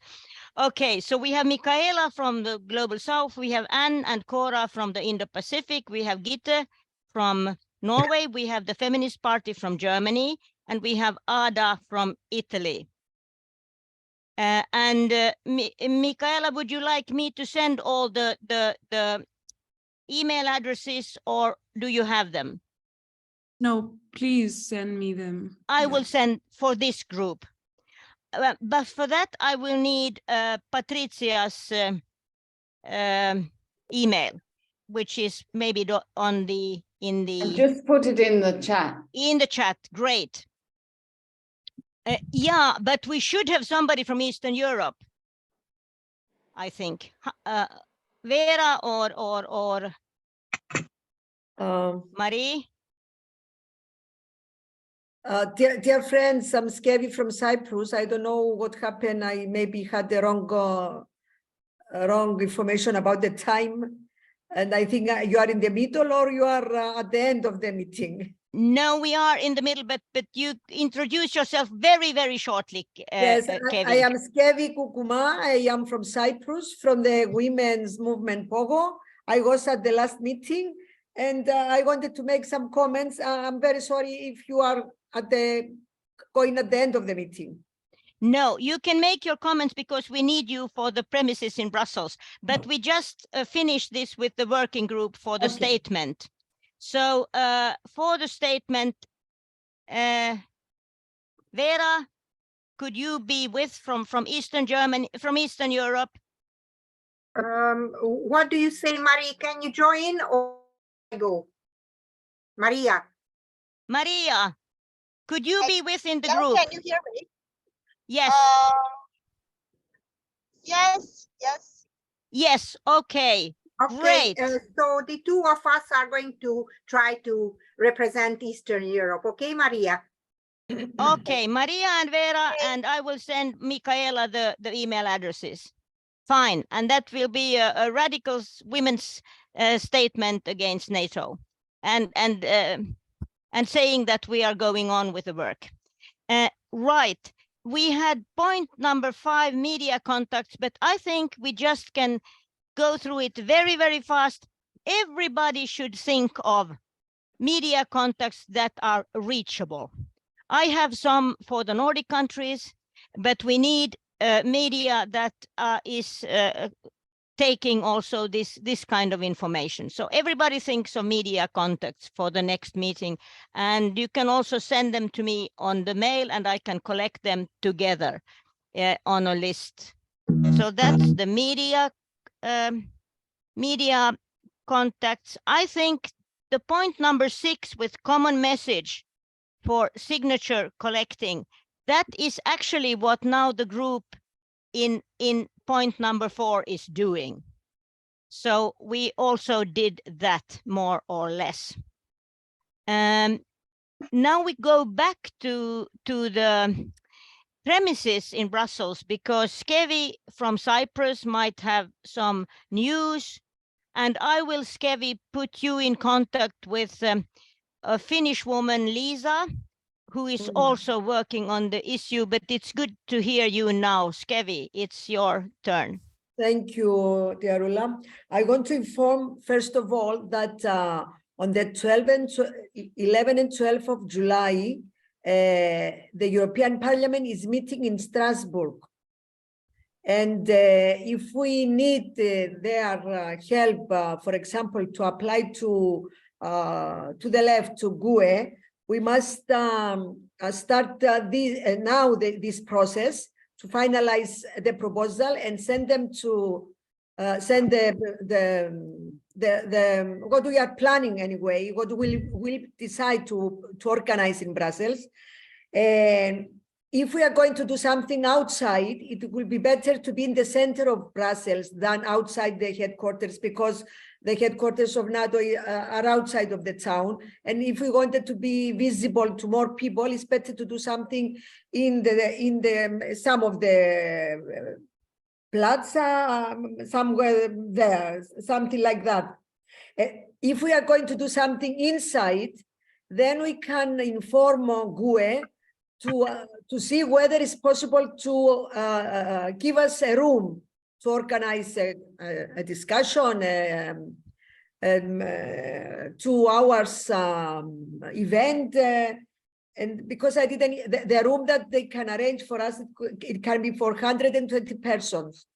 Okay, so we have Michaela from the Global South, we have Anne and Cora from the Indo-Pacific, we have Gitte from Norway, we have the Feminist Party from Germany, and we have Ada from Italy. Michaela, would you like me to send all the email addresses, or do you have them? No, please send me them. I will send for this group. But for that, I will need Patricia's email, which is maybe in the. Just put it in the chat. In the chat, great. Yeah, but we should have somebody from Eastern Europe, I think. Vera or Marie? Dear friends, I'm Skevi from Cyprus. I don't know what happened. I maybe had the wrong information about the time. And I think you are in the middle or you are at the end of the meeting. No, we are in the middle, but you introduce yourself very, very shortly. Yes, Kevin. I am Skevi Kukuma. I am from Cyprus, from the women's movement Pogo. I was at the last meeting and I wanted to make some comments. I'm very sorry if you are going at the end of the meeting. No, you can make your comments because we need you for the premises in Brussels. But we just finished this with the working group for the statement. So for the statement, Vera, could you be with from Eastern Germany, from Eastern Europe? What do you say, Marie? Can you join or go? Maria. Maria, could you be within the Yes, group? can you hear me? Yes. Yes. Yes, okay. Okay, Great. so the two of us are going to try to represent Eastern Europe. Okay, Maria? Okay, Maria and Vera, and I will send Michaela the email addresses. Fine, and that will be a radical women's statement against NATO, and saying that we are going on with the work. Right, we had point number 5, media contacts, but I think we just can go through it very, very fast. Everybody should think of media contacts that are reachable. I have some for the Nordic countries, but we need media that is taking also this kind of information. So everybody thinks of media contacts for the next meeting, and you can also send them to me on the mail and I can collect them together on a list. So that's the media contacts. I think the point number 6 with common message for signature collecting, that is actually what now the group in point number 4 is doing. So we also did that more or less. Now we go back to the premises in Brussels, because Skevi from Cyprus might have some news, and I will, Skevi, put you in contact with a Finnish woman, Lisa, who is also working on the issue, but it's good to hear you now. Skevi, it's your turn. Thank you, Tiarula. I want to inform, first of all, that on the 11 and 12 of July, the European Parliament is meeting in Strasbourg. And if we need their help, for example, to apply to the left, to GUE, we must start this process to finalize the proposal and send them to send what we are planning anyway, what we'll decide to organize in Brussels. And if we are going to do something outside, it will be better to be in the center of Brussels than outside the headquarters, because the headquarters of NATO are outside of the town. And if we wanted to be visible to more people, it's better to do something in some of the plaza, somewhere there, something like that. If we are going to do something inside, then we can inform GUE to see whether it's possible to give us a room to organize a discussion, 2 hours event. And because I didn't, the room that they can arrange for us, it can be for 120 persons.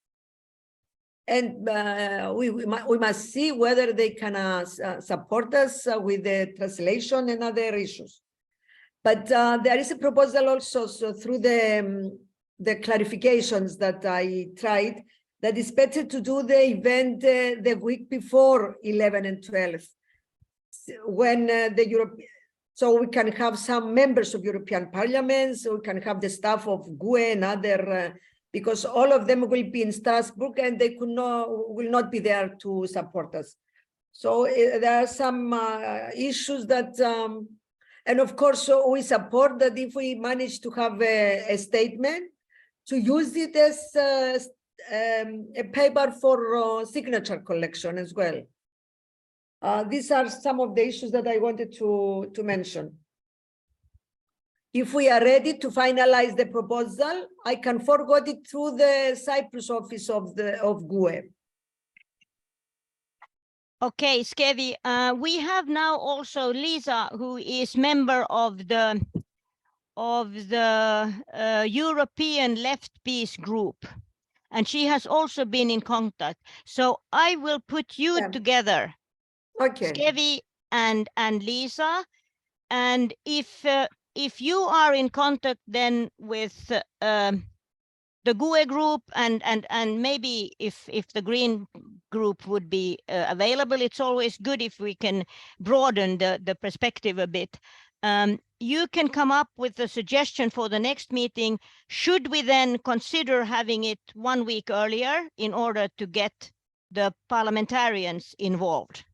And we must see whether they can support us with the translation and other issues. But there is a proposal also, so through the clarifications that I tried, that it's better to do the event the week before 11 and 12, when so we can have some members of European Parliament, so we can have the staff of GUE and other, because all of them will be in Strasbourg and they will not be there to support us. So there are some issues that And of course, we support that if we manage to have a statement, to use it as a paper for signature collection as well. These are some of the issues that I wanted to mention. If we are ready to finalize the proposal, I can forward it through the Cyprus office of GUE. Okay, Skevi, we have now also Lisa, who is member of the European Left Peace Group, and she has also been in contact. So I will put you together, Skevi and Lisa, and if you are in contact then with the GUE group and maybe if the Green group would be available, it's always good if we can broaden the perspective a bit. You can come up with a suggestion for the next meeting. Should we then consider having it 1 week earlier in order to get the parliamentarians involved?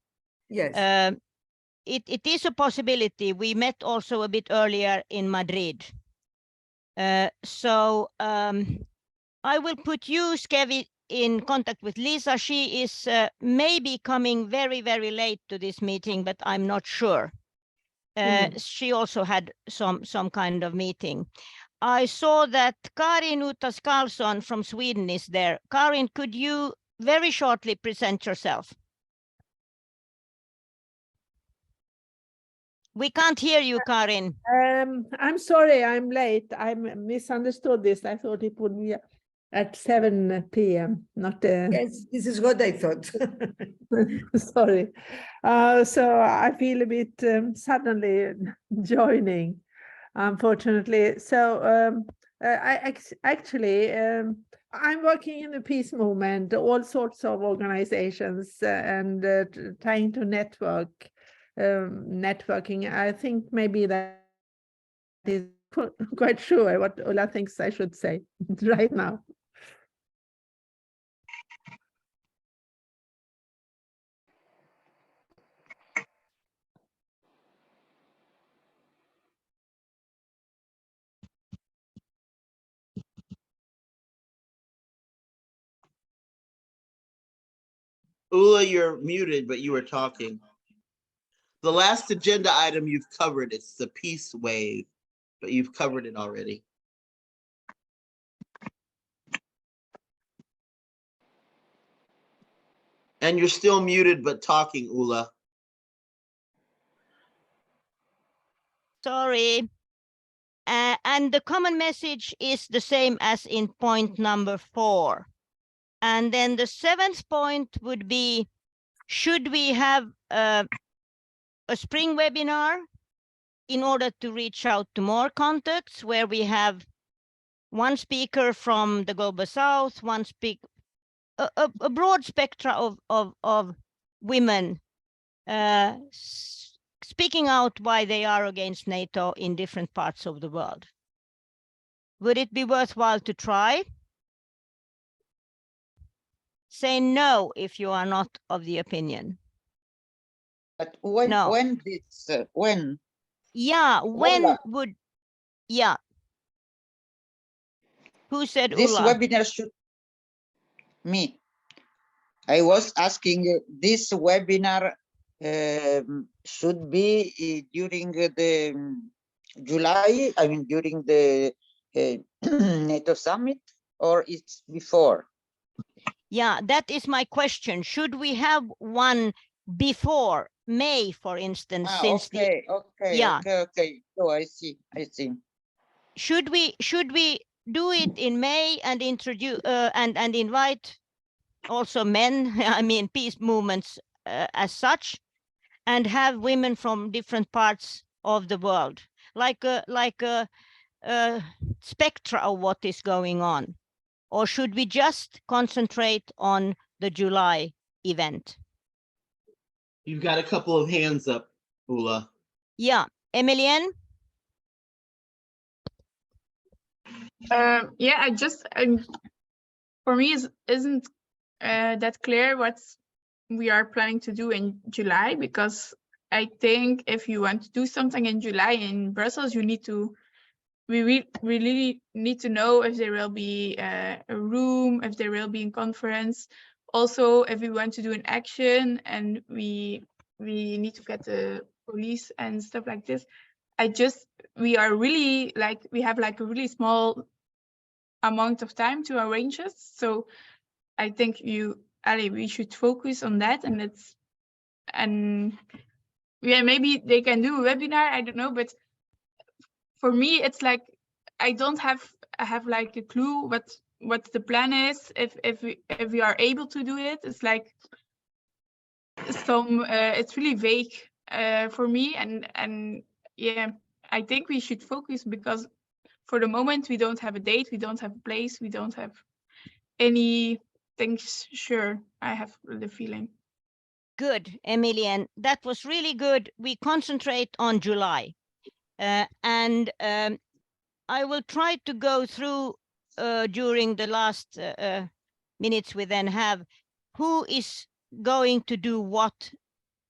Yes. It is a possibility. We met also a bit earlier in Madrid. So I will put you, Skevi, in contact with Lisa. She is maybe coming very, very late to this meeting, but I'm not sure. She also had some kind of meeting. I saw that Karin Utas Karlsson from Sweden is there. Karin, could you very shortly present yourself? We can't hear you, Karin. I'm sorry, I'm late. I misunderstood this. I thought it would be at 7 p.m. Not. Yes, this is what I thought. Sorry. So I feel a bit suddenly joining, unfortunately. So I'm working in the peace movement, all sorts of organizations, and trying to networking. I think maybe that is quite sure what Ulla thinks I should say right now. Ulla, you're muted, but you were talking. The last agenda item you've covered, it's the peace wave, but you've covered it already. And you're still muted, but talking, Ulla. Sorry. And the common message is the same as in point number 4. And then the 7th point would be, should we have a spring webinar in order to reach out to more contacts where we have one speaker from the Global South, one a broad spectrum of women speaking out why they are against NATO in different parts of the world. Would it be worthwhile to try? Say no if you are not of the opinion. But when? No. When this? When? Yeah. When Ulla. would? Yeah. Who said This Ulla? webinar should. Me. I was asking. This webinar should be during the July. I mean, during the NATO summit, or it's before? Yeah, that is my question. Should we have one before May, for instance? Since okay. So I see. Should we do it in May and introduce and invite also men? I mean, peace movements as such, and have women from different parts of the world, like a spectra of what is going on. Or should we just concentrate on the July event? You've got a couple of hands up, Ulla. Yeah, Emilienne? Yeah, for me, isn't that clear what we are planning to do in July, because I think if you want to do something in July in Brussels, you need to, we really need to know if there will be a room, if there will be a conference. Also, if we want to do an action and we need to get the police and stuff like this. We are really like, we have like a really small amount of time to arrange it. So I think we should focus on that, and yeah, maybe they can do a webinar, I don't know, but for me it's like I have like a clue what the plan is. If we are able to do it, it's like it's really vague for me, and yeah, I think we should focus, because for the moment we don't have a date, we don't have a place, we don't have any things sure, I have the feeling. Good, Emilian, that was really good. We concentrate on July, and I will try to go through during the last minutes we then have, who is going to do what.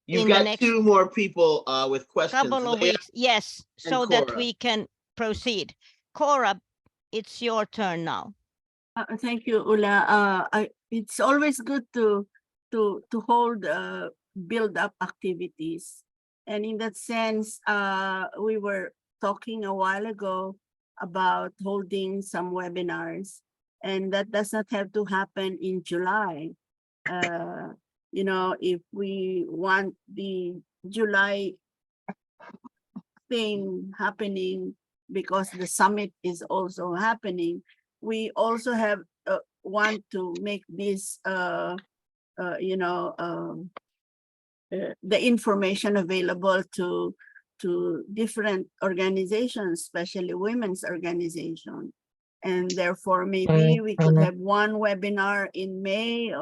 You've got two more people with questions. Couple of Leah weeks, yes, so that we can proceed. Cora, it's your turn now. Thank you, Ula. It's always good to hold build-up activities, and in that sense, we were talking a while ago about holding some webinars, and that does not have to happen in July. You know, if we want the July thing happening because the summit is also happening, we also have want to make this the information available to different organizations, especially women's organization, and therefore maybe we could have one webinar in May,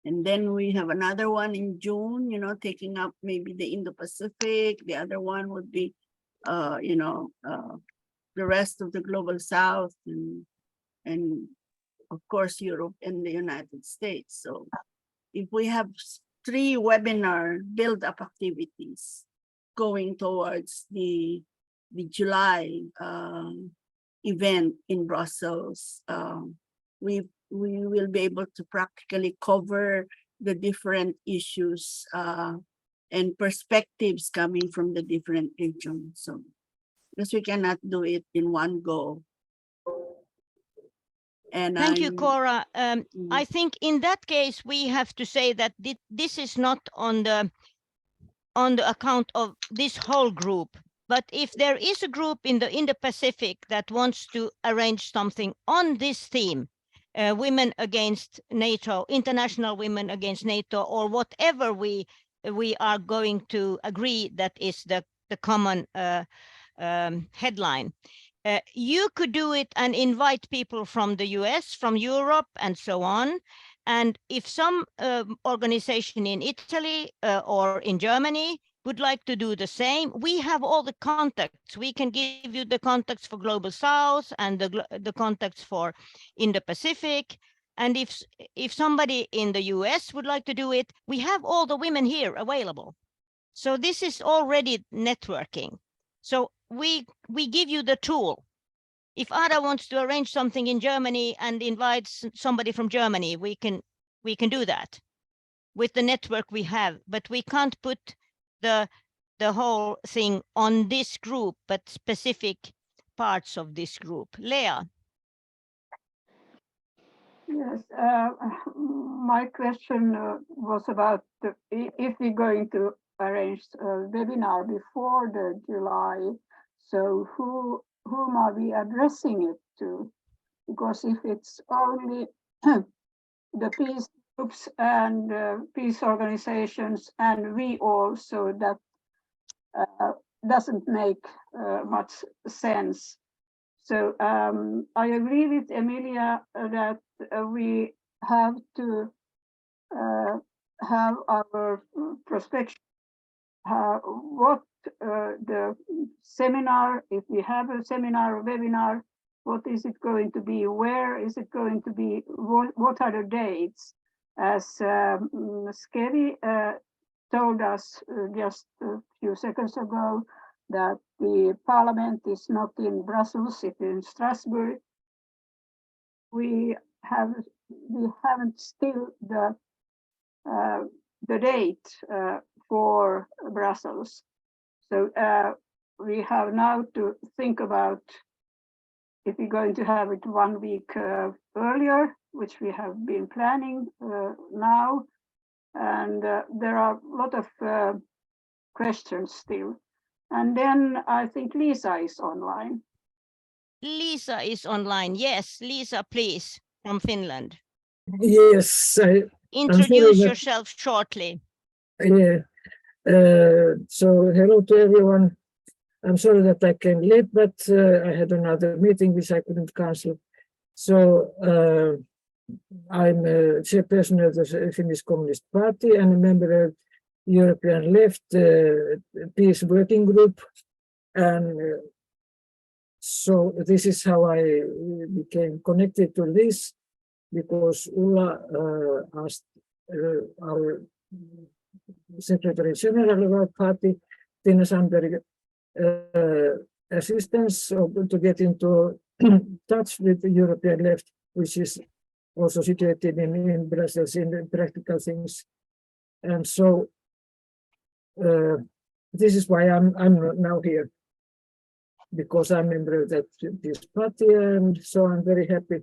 and then we have another one in June, you know, taking up maybe the Indo-Pacific. The other one would be the rest of the global South, and of course Europe and the United States. So if we have 3 webinar build-up activities going towards the July event in Brussels, we will be able to practically cover the different issues and perspectives coming from the different regions. So because we cannot do it in one go. And thank you, Cora. I think in that case we have to say that this is not on the account of this whole group, but if there is a group in the Pacific that wants to arrange something on this theme, women against NATO, international women against NATO, or whatever we are going to agree that is the common headline. You could do it and invite people from the US, from Europe, and so on. And if some organization in Italy or in Germany would like to do the same, we have all the contacts. We can give you the contacts for Global South and the contacts for Indo-Pacific. And if somebody in the US would like to do it, we have all the women here available. So this is already networking. So we give you the tool. If Ada wants to arrange something in Germany and invites somebody from Germany, we can do that with the network we have, but we can't put the whole thing on this group, but specific parts of this group. Leah. Yes, my question was about if we're going to arrange a webinar before the July, so whom are we addressing it to? Because if it's only the peace groups and peace organizations and we all, so that doesn't make much sense. So I agree with Emilia that we have to have our perspective, what the seminar, if we have a seminar or webinar, what is it going to be? Where is it going to be? What are the dates? As Skevi told us just a few seconds ago that the parliament is not in Brussels, it's in Strasbourg. We haven't still the date for Brussels. So we have now to think about if we're going to have it 1 week earlier, which we have been planning now. And there are a lot of questions still. And then I think Lisa is online. Lisa is online. Yes, Lisa, please, from Finland. Yes, Introduce yourself shortly. Yeah. So hello to everyone. I'm sorry that I came late, but I had another meeting which I couldn't cancel. So I'm a chairperson of the Finnish Communist Party and a member of European Left Peace Working Group. And so this is how I became connected to this, because Ulla asked our Secretary General of our party, Tina Sandberg, assistance to get into touch with the European Left, which is also situated in Brussels in the practical things. And so this is why I'm now here, because I'm a member of this party, and so I'm very happy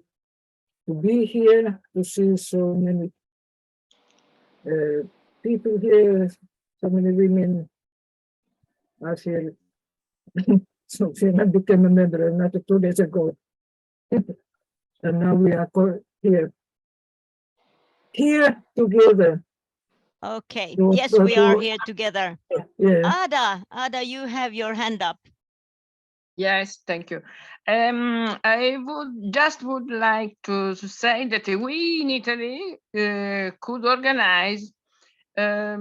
to be here, to see so many people here, so many women. I feel so Finland became a member not 2 days ago, and now we are here together. Okay. Yes, we are here together. Yeah. Ada, you have your hand up. Yes, thank you. I would like to say that we in Italy could organize a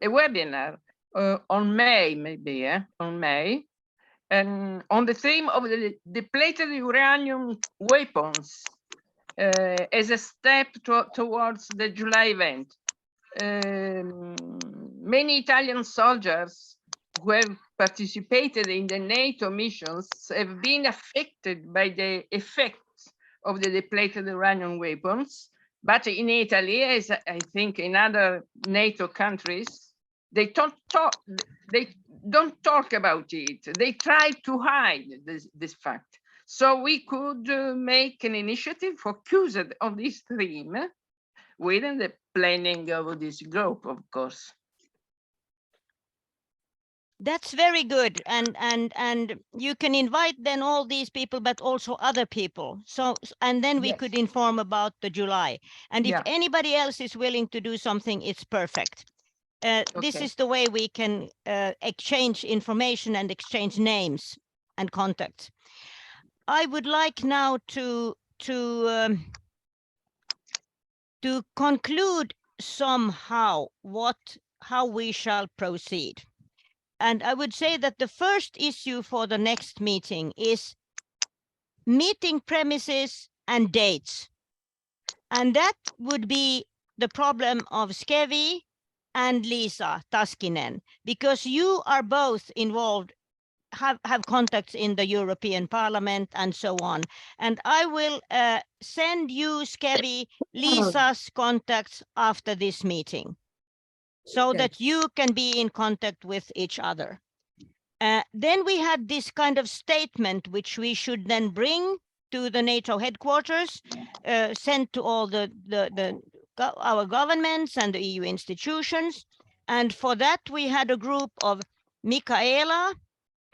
webinar on May, maybe, on May, and on the theme of the depleted uranium weapons as a step towards the July event. Many Italian soldiers who have participated in the NATO missions have been affected by the effects of the depleted uranium weapons. But in Italy, as I think in other NATO countries, they don't talk about it. They try to hide this fact. So we could make an initiative focused on this theme within the planning of this group, of course. That's very good, and you can invite then all these people, but also other people. So, and then we could inform about the July. And if anybody else is willing to do something, it's perfect. This is the way we can exchange information and exchange names and contacts. I would like now to conclude somehow how we shall proceed. And I would say that the first issue for the next meeting is meeting premises and dates. And that would be the problem of Skevi and Lisa Taskinen, because you are both involved, have contacts in the European Parliament and so on. And I will send you, Skevi, Lisa's contacts after this meeting, so that you can be in contact with each other. Then we had this kind of statement, which we should then bring to the NATO headquarters, sent to all our governments and the EU institutions. And for that, we had a group of Michaela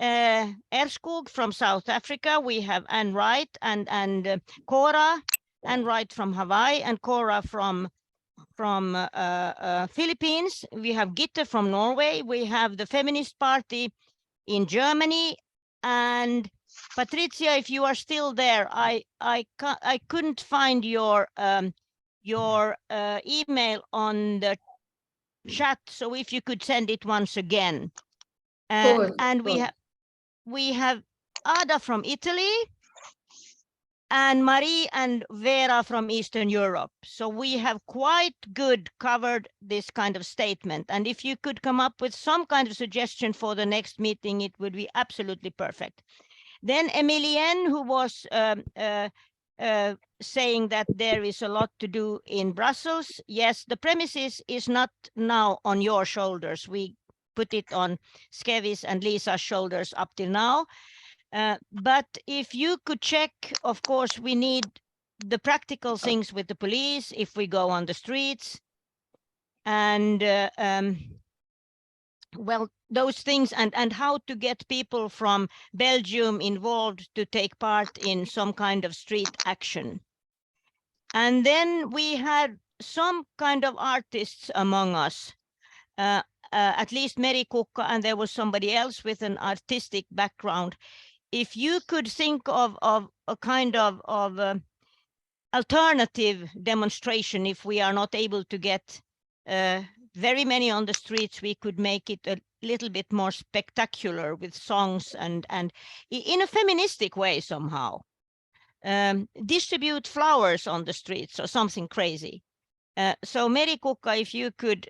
Erskog from South Africa. We have Anne Wright and Cora, Anne Wright from Hawaii and Cora from Philippines. We have Gitte from Norway. We have the Feminist Party in Germany. And Patricia, if you are still there, I couldn't find your email on the chat. So if you could send it once again. And we have Ada from Italy. and Marie and Vera from Eastern Europe. So we have quite good covered this kind of statement. And if you could come up with some kind of suggestion for the next meeting, it would be absolutely perfect. Then Emilienne, who was saying that there is a lot to do in Brussels. Yes, the premises is not now on your shoulders. We put it on Skevi's and Lisa's shoulders up till now. But if you could check, of course, we need the practical things with the police if we go on the streets. And well, those things and how to get people from Belgium involved to take part in some kind of street action. And then we had some kind of artists among us, at least Meri Kukka, and there was somebody else with an artistic background. If you could think of a kind of alternative demonstration, if we are not able to get very many on the streets, we could make it a little bit more spectacular with songs and in a feministic way somehow. Distribute flowers on the streets or something crazy. So Meri Kukka, if you could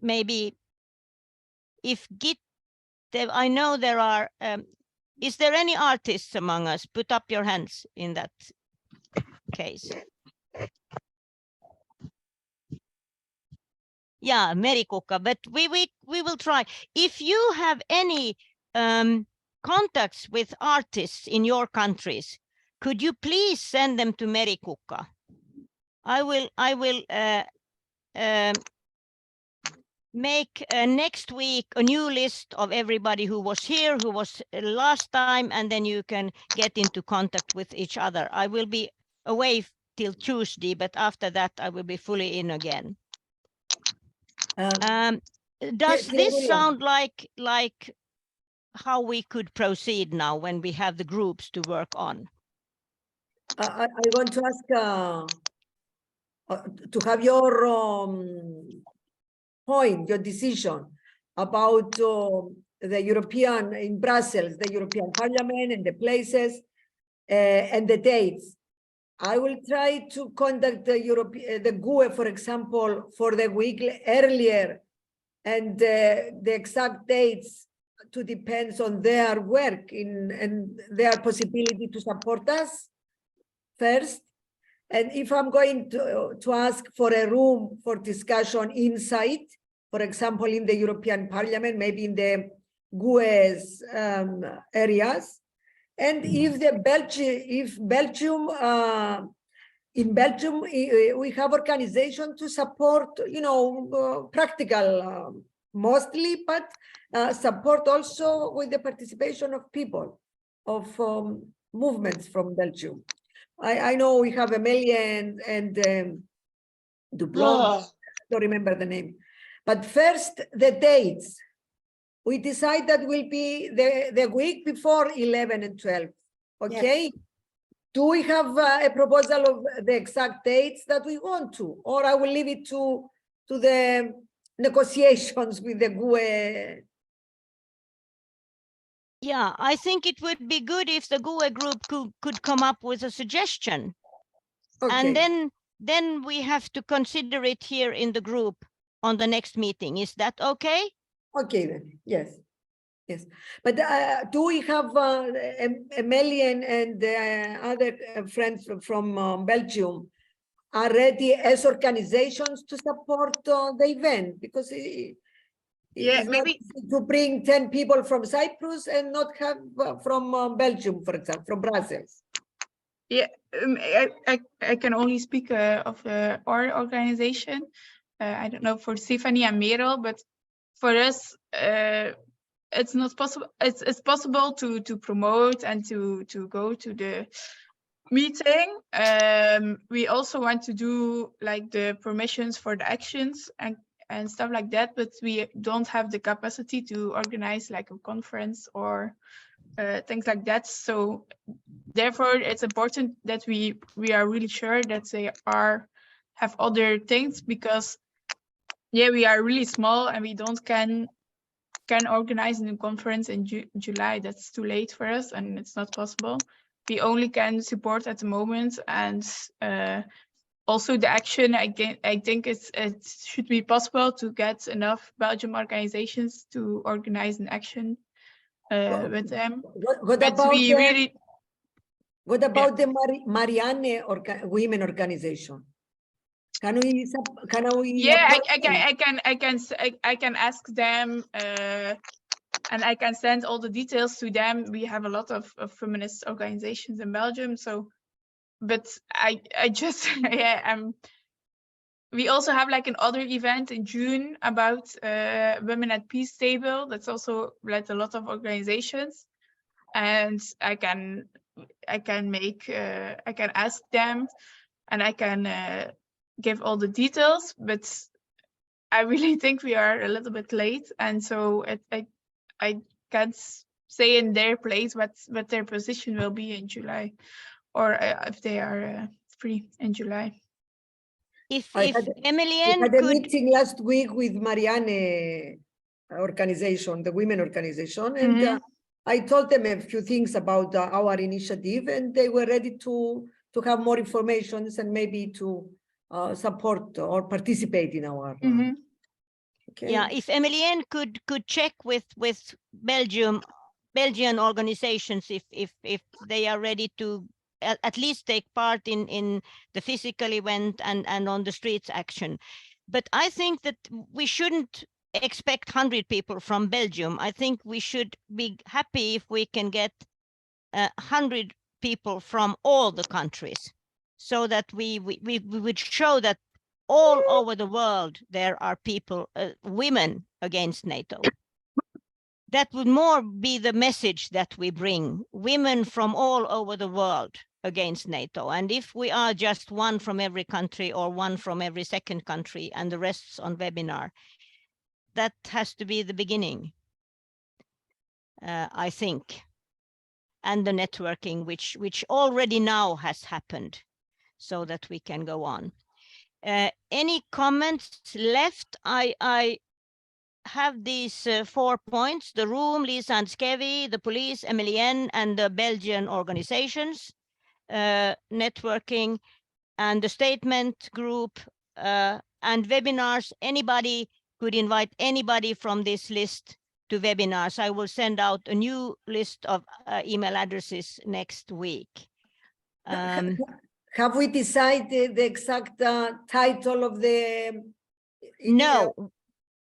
maybe, if I know there are, is there any artists among us? Put up your hands in that case. Yeah, Meri Kukka, but we will try. If you have any contacts with artists in your countries, could you please send them to Meri Kukka? I will make next week a new list of everybody who was here, who was last time, and then you can get into contact with each other. I will be away till Tuesday, but after that I will be fully in again. Does this sound like how we could proceed now when we have the groups to work on? I want to ask to have your point, your decision about the European, in Brussels, the European Parliament and the places and the dates. I will try to contact the GUE, for example, for the week earlier, and the exact dates to depends on their work and their possibility to support us first. And if I'm going to ask for a room for discussion inside, for example, in the European Parliament, maybe in the GUE's areas, and if Belgium, in Belgium, we have organizations to support, practical mostly, but support also with the participation of people, of movements from Belgium. I know we have Amelia and Dublon, don't remember the name. But first, the dates. We decide that will be the week before 11 and 12, okay? Yes. Do we have a proposal of the exact dates that we want to, or I will leave it to the negotiations with the GUE? Yeah, I think it would be good if the GUE group could come up with a suggestion. Okay. And then we have to consider it here in the group on the next meeting. Is that okay? Okay then, yes. Yes, but do we have Amelia and other friends from Belgium are ready as organizations to support the event? Because it's maybe not to bring 10 people from Cyprus and not have from Belgium, for example, from Brussels. Yeah, I can only speak of our organization. I don't know for Stephanie and Merel, but for us, it's not possible. It's possible to promote and to go to the meeting. We also want to do like the permissions for the actions and stuff like that, but we don't have the capacity to organize like a conference or things like that. So therefore, it's important that we are really sure that they have other things, because yeah, we are really small and we don't can organize a conference in July. That's too late for us and it's not possible. we only can support at the moment. And also the action, I think it should be possible to get enough Belgian organizations to organize an action with them. What about we really... What about the Marianne women organization? Can we? Yeah, I can ask them, and I can send all the details to them. We have a lot of feminist organizations in Belgium, so. But I just we also have like another event in June about women at peace table. That's also like a lot of organizations, and I can ask them, and I can give all the details. But I really think we are a little bit late, and so I can't say in their place what their position will be in July, or if they are free in July. I had a meeting last week with Marianne organization, the women organization, and I told them a few things about our initiative, and they were ready to have more information and maybe to support or participate in our. Okay. Yeah, if Emilienne could check with Belgian organizations if they are ready to at least take part in the physical event and on the streets action. But I think that we shouldn't expect 100 people from Belgium. I think we should be happy if we can get 100 people from all the countries, so that we would show that all over the world there are people, women against NATO. That would more be the message that we bring, women from all over the world against NATO. And if we are just one from every country or one from every second country and the rest's on webinar, that has to be the beginning, I think. And the networking, which already now has happened, so that we can go on. Any comments left? I have these 4 points: the room, Lisa and Skevi, the police, Emilienne, and the Belgian organizations, networking, and the statement group, and webinars. Anybody could invite anybody from this list to webinars. I will send out a new list of email addresses next week. Have we decided the exact title of the? No,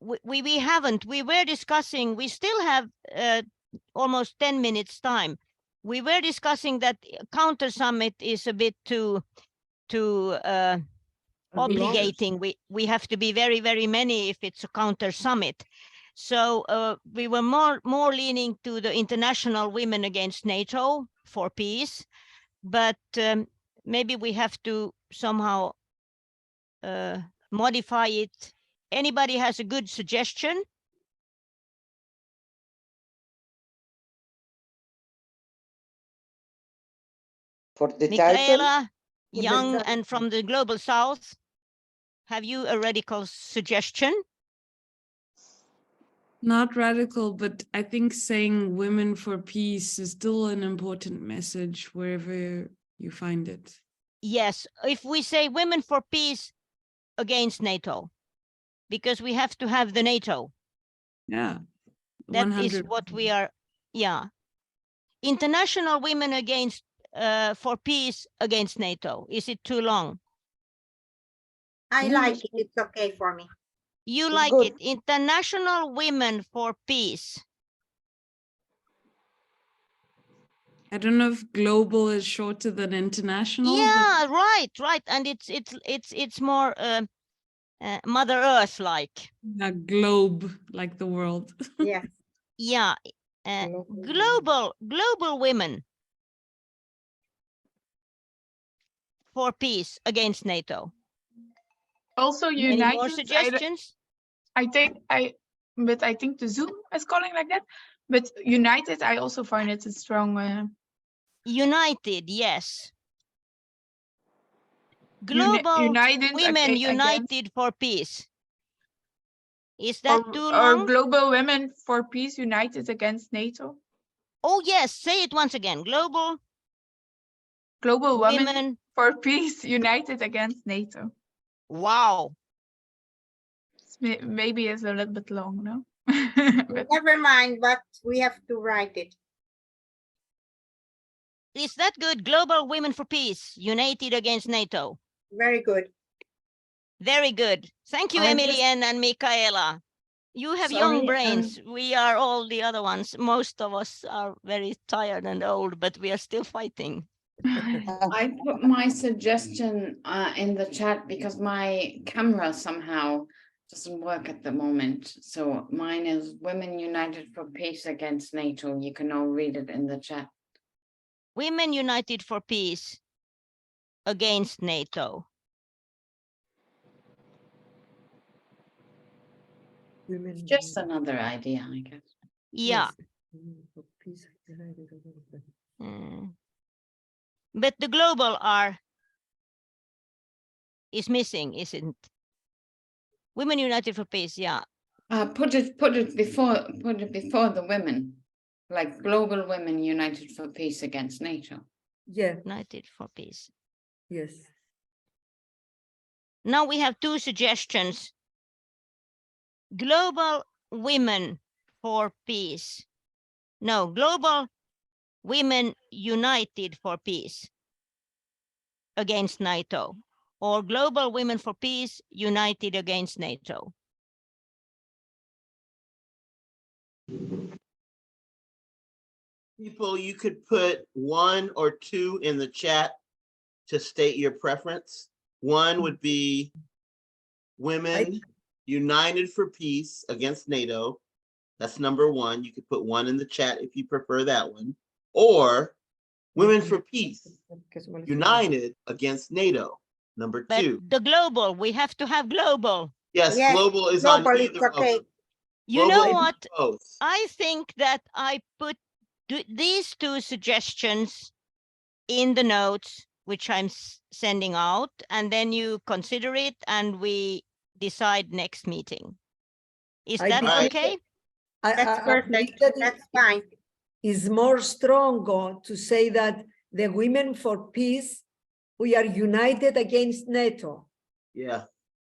we haven't. We were discussing, we still have almost 10 minutes time. We were discussing that counter summit is a bit too obligating. We have to be very, very many if it's a counter summit. So we were more leaning to the International Women Against NATO for Peace, but maybe we have to somehow modify it. Anybody has a good suggestion? For the Michaela, title? young and from the Global South, have you a radical suggestion? Not radical, but I think saying women for peace is still an important message wherever you find it. Yes, if we say women for peace against NATO, because we have to have the NATO. Yeah. That is what we are, yeah. International Women Against for Peace against NATO. Is it too long? I like it. It's okay for me. You like it. International Women for Peace. I don't know if global is shorter than international. Yeah, right. And it's more Mother Earth like. A globe, like the world. Yeah. Yeah. Global women for peace against NATO. Also united. Any more suggestions? I think the Zoom is calling like that. But united, I also find it a strong. United, yes. Global women united for peace. Is that too long? Or global women for peace united against NATO? Oh yes, say it once again. Global Global Women for Peace United Against NATO. Wow. Maybe it's a little bit long, no? But never mind, but we have to write it. Is that good? Global Women for Peace United Against NATO. Very good. Very good. Thank you, Emily and Michaela. You have young brains. We are all the other ones. Most of us are very tired and old, but we are still fighting. I put my suggestion in the chat because my camera somehow doesn't work at the moment. So mine is Women United for Peace Against NATO. You can all read it in the chat. Women United for Peace Against NATO. It's just another idea, I guess. Yeah. Yes. But the global is missing, isn't? Women United for Peace, yeah. Put it before the women, like Global Women United for Peace Against NATO. Yeah. United for Peace. Yes. Now we have two suggestions. Global Women for Peace. No, Global Women United for Peace Against NATO, or Global Women for Peace United Against NATO. People, you could put 1 or 2 in the chat to state your preference. One would be Women United for Peace Against NATO. That's number 1. You could put 1 in the chat if you prefer that one. Or Women for Peace United Against NATO. Number 2. But the global, we have to have global. Yes, global is on either of them. You know what? I think that I put these two suggestions in the notes, which I'm sending out, and then you consider it and we decide next meeting. Is that okay? That's perfect. That's fine. Is more strong to say that the Women for Peace, we are united against NATO. Yeah.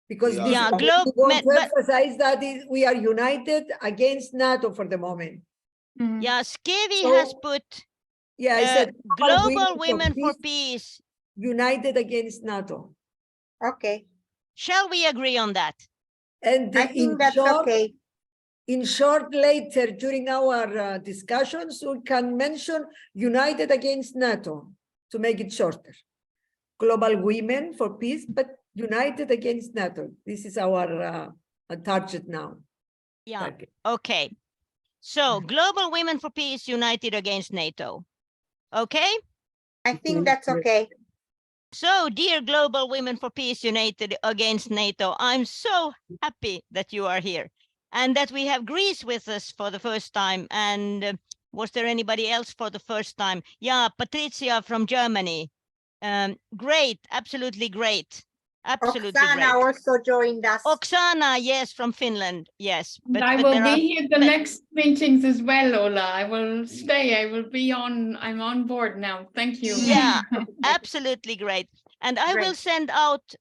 Because We this are. we want to emphasize that we are united against NATO for the moment. Yeah, Skevi has put I said Global Women for Peace united against NATO. Okay. Shall we agree on that? And I think that's okay. In short, later during our discussions, we can mention united against NATO to make it shorter. Global Women for Peace, but united against NATO. This is our target now. Yeah, okay. So Global Women for Peace United Against NATO. Okay? I think that's okay. So, dear Global Women for Peace United Against NATO, I'm so happy that you are here and that we have Greece with us for the first time. And was there anybody else for the first time? Yeah, Patricia from Germany. Great, absolutely great. Absolutely Oksana great. also joined us. Oksana, yes, from Finland, yes. But I will be here the next meetings as well, Ola. I will stay. I will be on. I'm on board now. Thank you. Yeah, absolutely great. And I will send out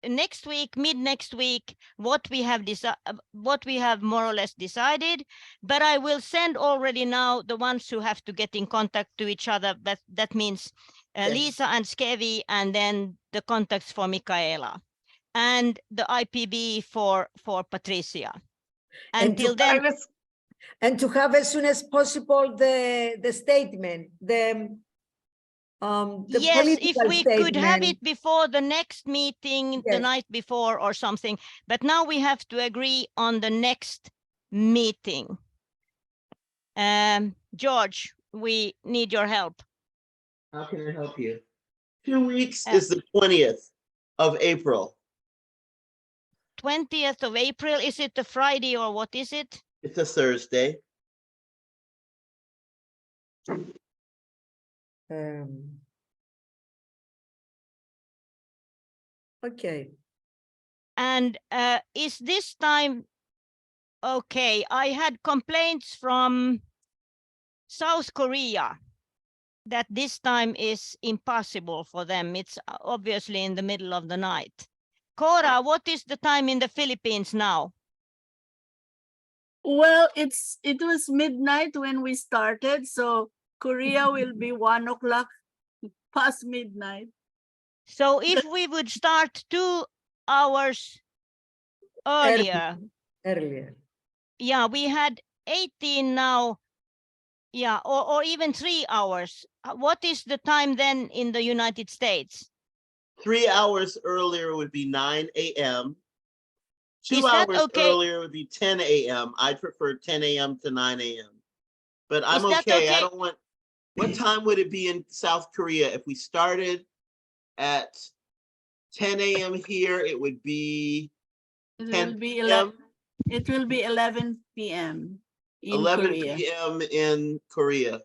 next week, mid next week, what we have more or less decided. But I will send already now the ones who have to get in contact to each other. That means Lisa and Skevi, and then the contacts for Michaela, and the IPB for Patricia. Until then, and to have as soon as possible the statement, the yes, if we could have statement. it before the next meeting, the night before or something. But now we have to agree on the next meeting. George, we need your help. How can I help you? 2 weeks is the 20th of April. 20th of April, is it a Friday or what is it? It's a Thursday. Okay. And is this time okay? I had complaints from South Korea that this time is impossible for them. It's obviously in the middle of the night. Cora, what is the time in the Philippines now? Well, it was midnight when we started, so Korea will be 1 o'clock past midnight. So if we would start 2 hours earlier. Earlier. Yeah, we had 18 now. Yeah, or even 3 hours. What is the time then in the United States? 3 hours earlier would be 9 a.m. 2 Is that hours okay? earlier would be 10 a.m. I prefer 10 a.m. to 9 a.m. But I'm Is that okay. I okay? don't want. What time would it be in South Korea if we started at 10 a.m. here? It would be It 10 will be p.m. It will be 11 p.m. in 11 Korea. p.m. in Korea.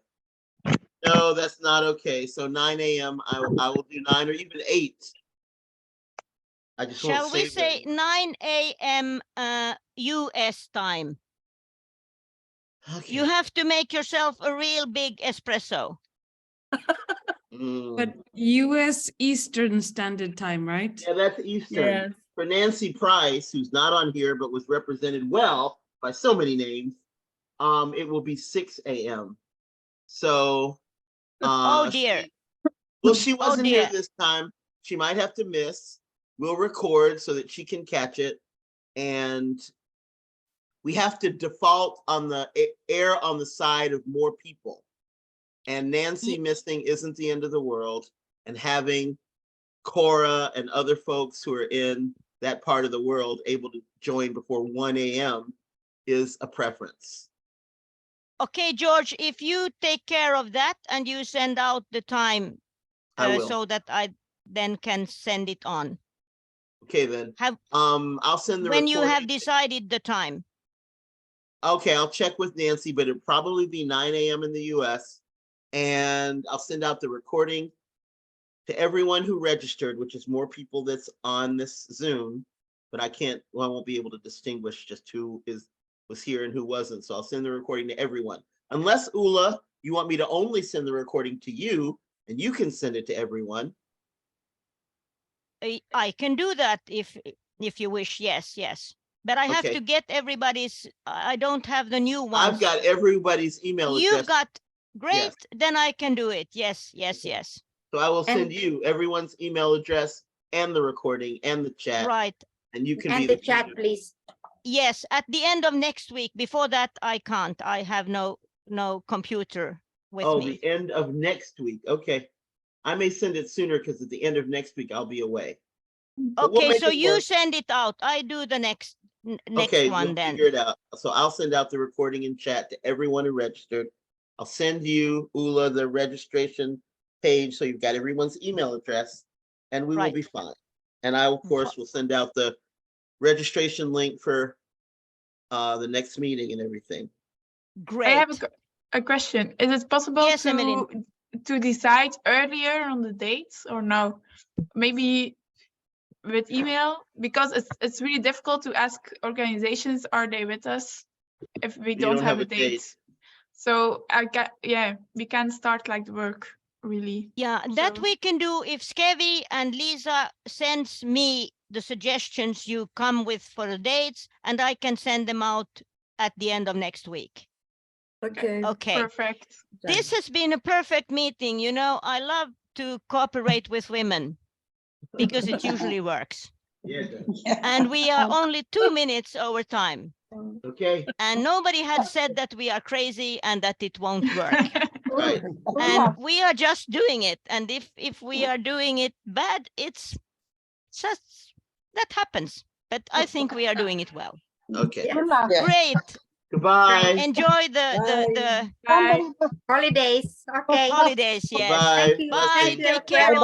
No, that's not okay. So 9 a.m. I will do 9 or even 8. I just Shall won't we save say them. 9 a.m. US time? Okay. You have to make yourself a real big espresso. But US Eastern Standard Time, right? Yeah, that's Eastern. Yes. For Nancy Price, who's not on here but was represented well by so many names, it will be 6 a.m. So, Oh dear. She Oh wasn't here dear. this time. She might have to miss. We'll record so that she can catch it, and we have to default on the air on the side of more people. And Nancy missing isn't the end of the world, and having Cora and other folks who are in that part of the world able to join before 1 a.m. is a preference. Okay, George, if you take care of that and you send out the time I will. so that I then can send it on. Okay, then. I'll send the when you recording. have decided the time. Okay, I'll check with Nancy, but it'll probably be 9 a.m. in the US. And I'll send out the recording to everyone who registered, which is more people that's on this Zoom, but I won't be able to distinguish just who was here and who wasn't. So I'll send the recording to everyone. Unless, Ula, you want me to only send the recording to you and you can send it to everyone. I can do that if you wish. Yes. But I have to get everybody's. I don't have the new ones. I've got everybody's email address. You've got great. Yes. Then I can do it. Yes. So I will send you everyone's email address and the recording and the chat. Right. And you can And be the chat, please. Yes, at the end of next week. Before that, I can't. I have no computer with me. Oh, the end of next week. Okay. I may send it sooner because at the end of next week, I'll be away. But Okay, we'll so you send it out. I do the next okay, one we'll then. figure it out. So I'll send out the recording in chat to everyone who registered. I'll send you, Ula, the registration page so you've got everyone's email address, and we will be fine. And I, of course, will send out the registration link for the next meeting and everything. Great. I have a question. Is it possible to decide earlier on the dates or no? Maybe with email, because it's really difficult to ask organizations, are they with us if we don't have a date? So we can start like the work really. Yeah, that we can do if Skevi and Lisa sends me the suggestions you come with for the dates, and I can send them out at the end of next week. Okay. Perfect. This has been a perfect meeting. You know, I love to cooperate with women because it usually works. Yeah. And we are only 2 minutes over time. Okay. And nobody had said that we are crazy and that it won't work. Right. And we are just doing it. And if we are doing it bad, it's just that happens. But I think we are doing it well. Okay. Great. Goodbye. Enjoy the holidays. Okay. Holidays, yes. Bye. Bye. Thank you. Take care.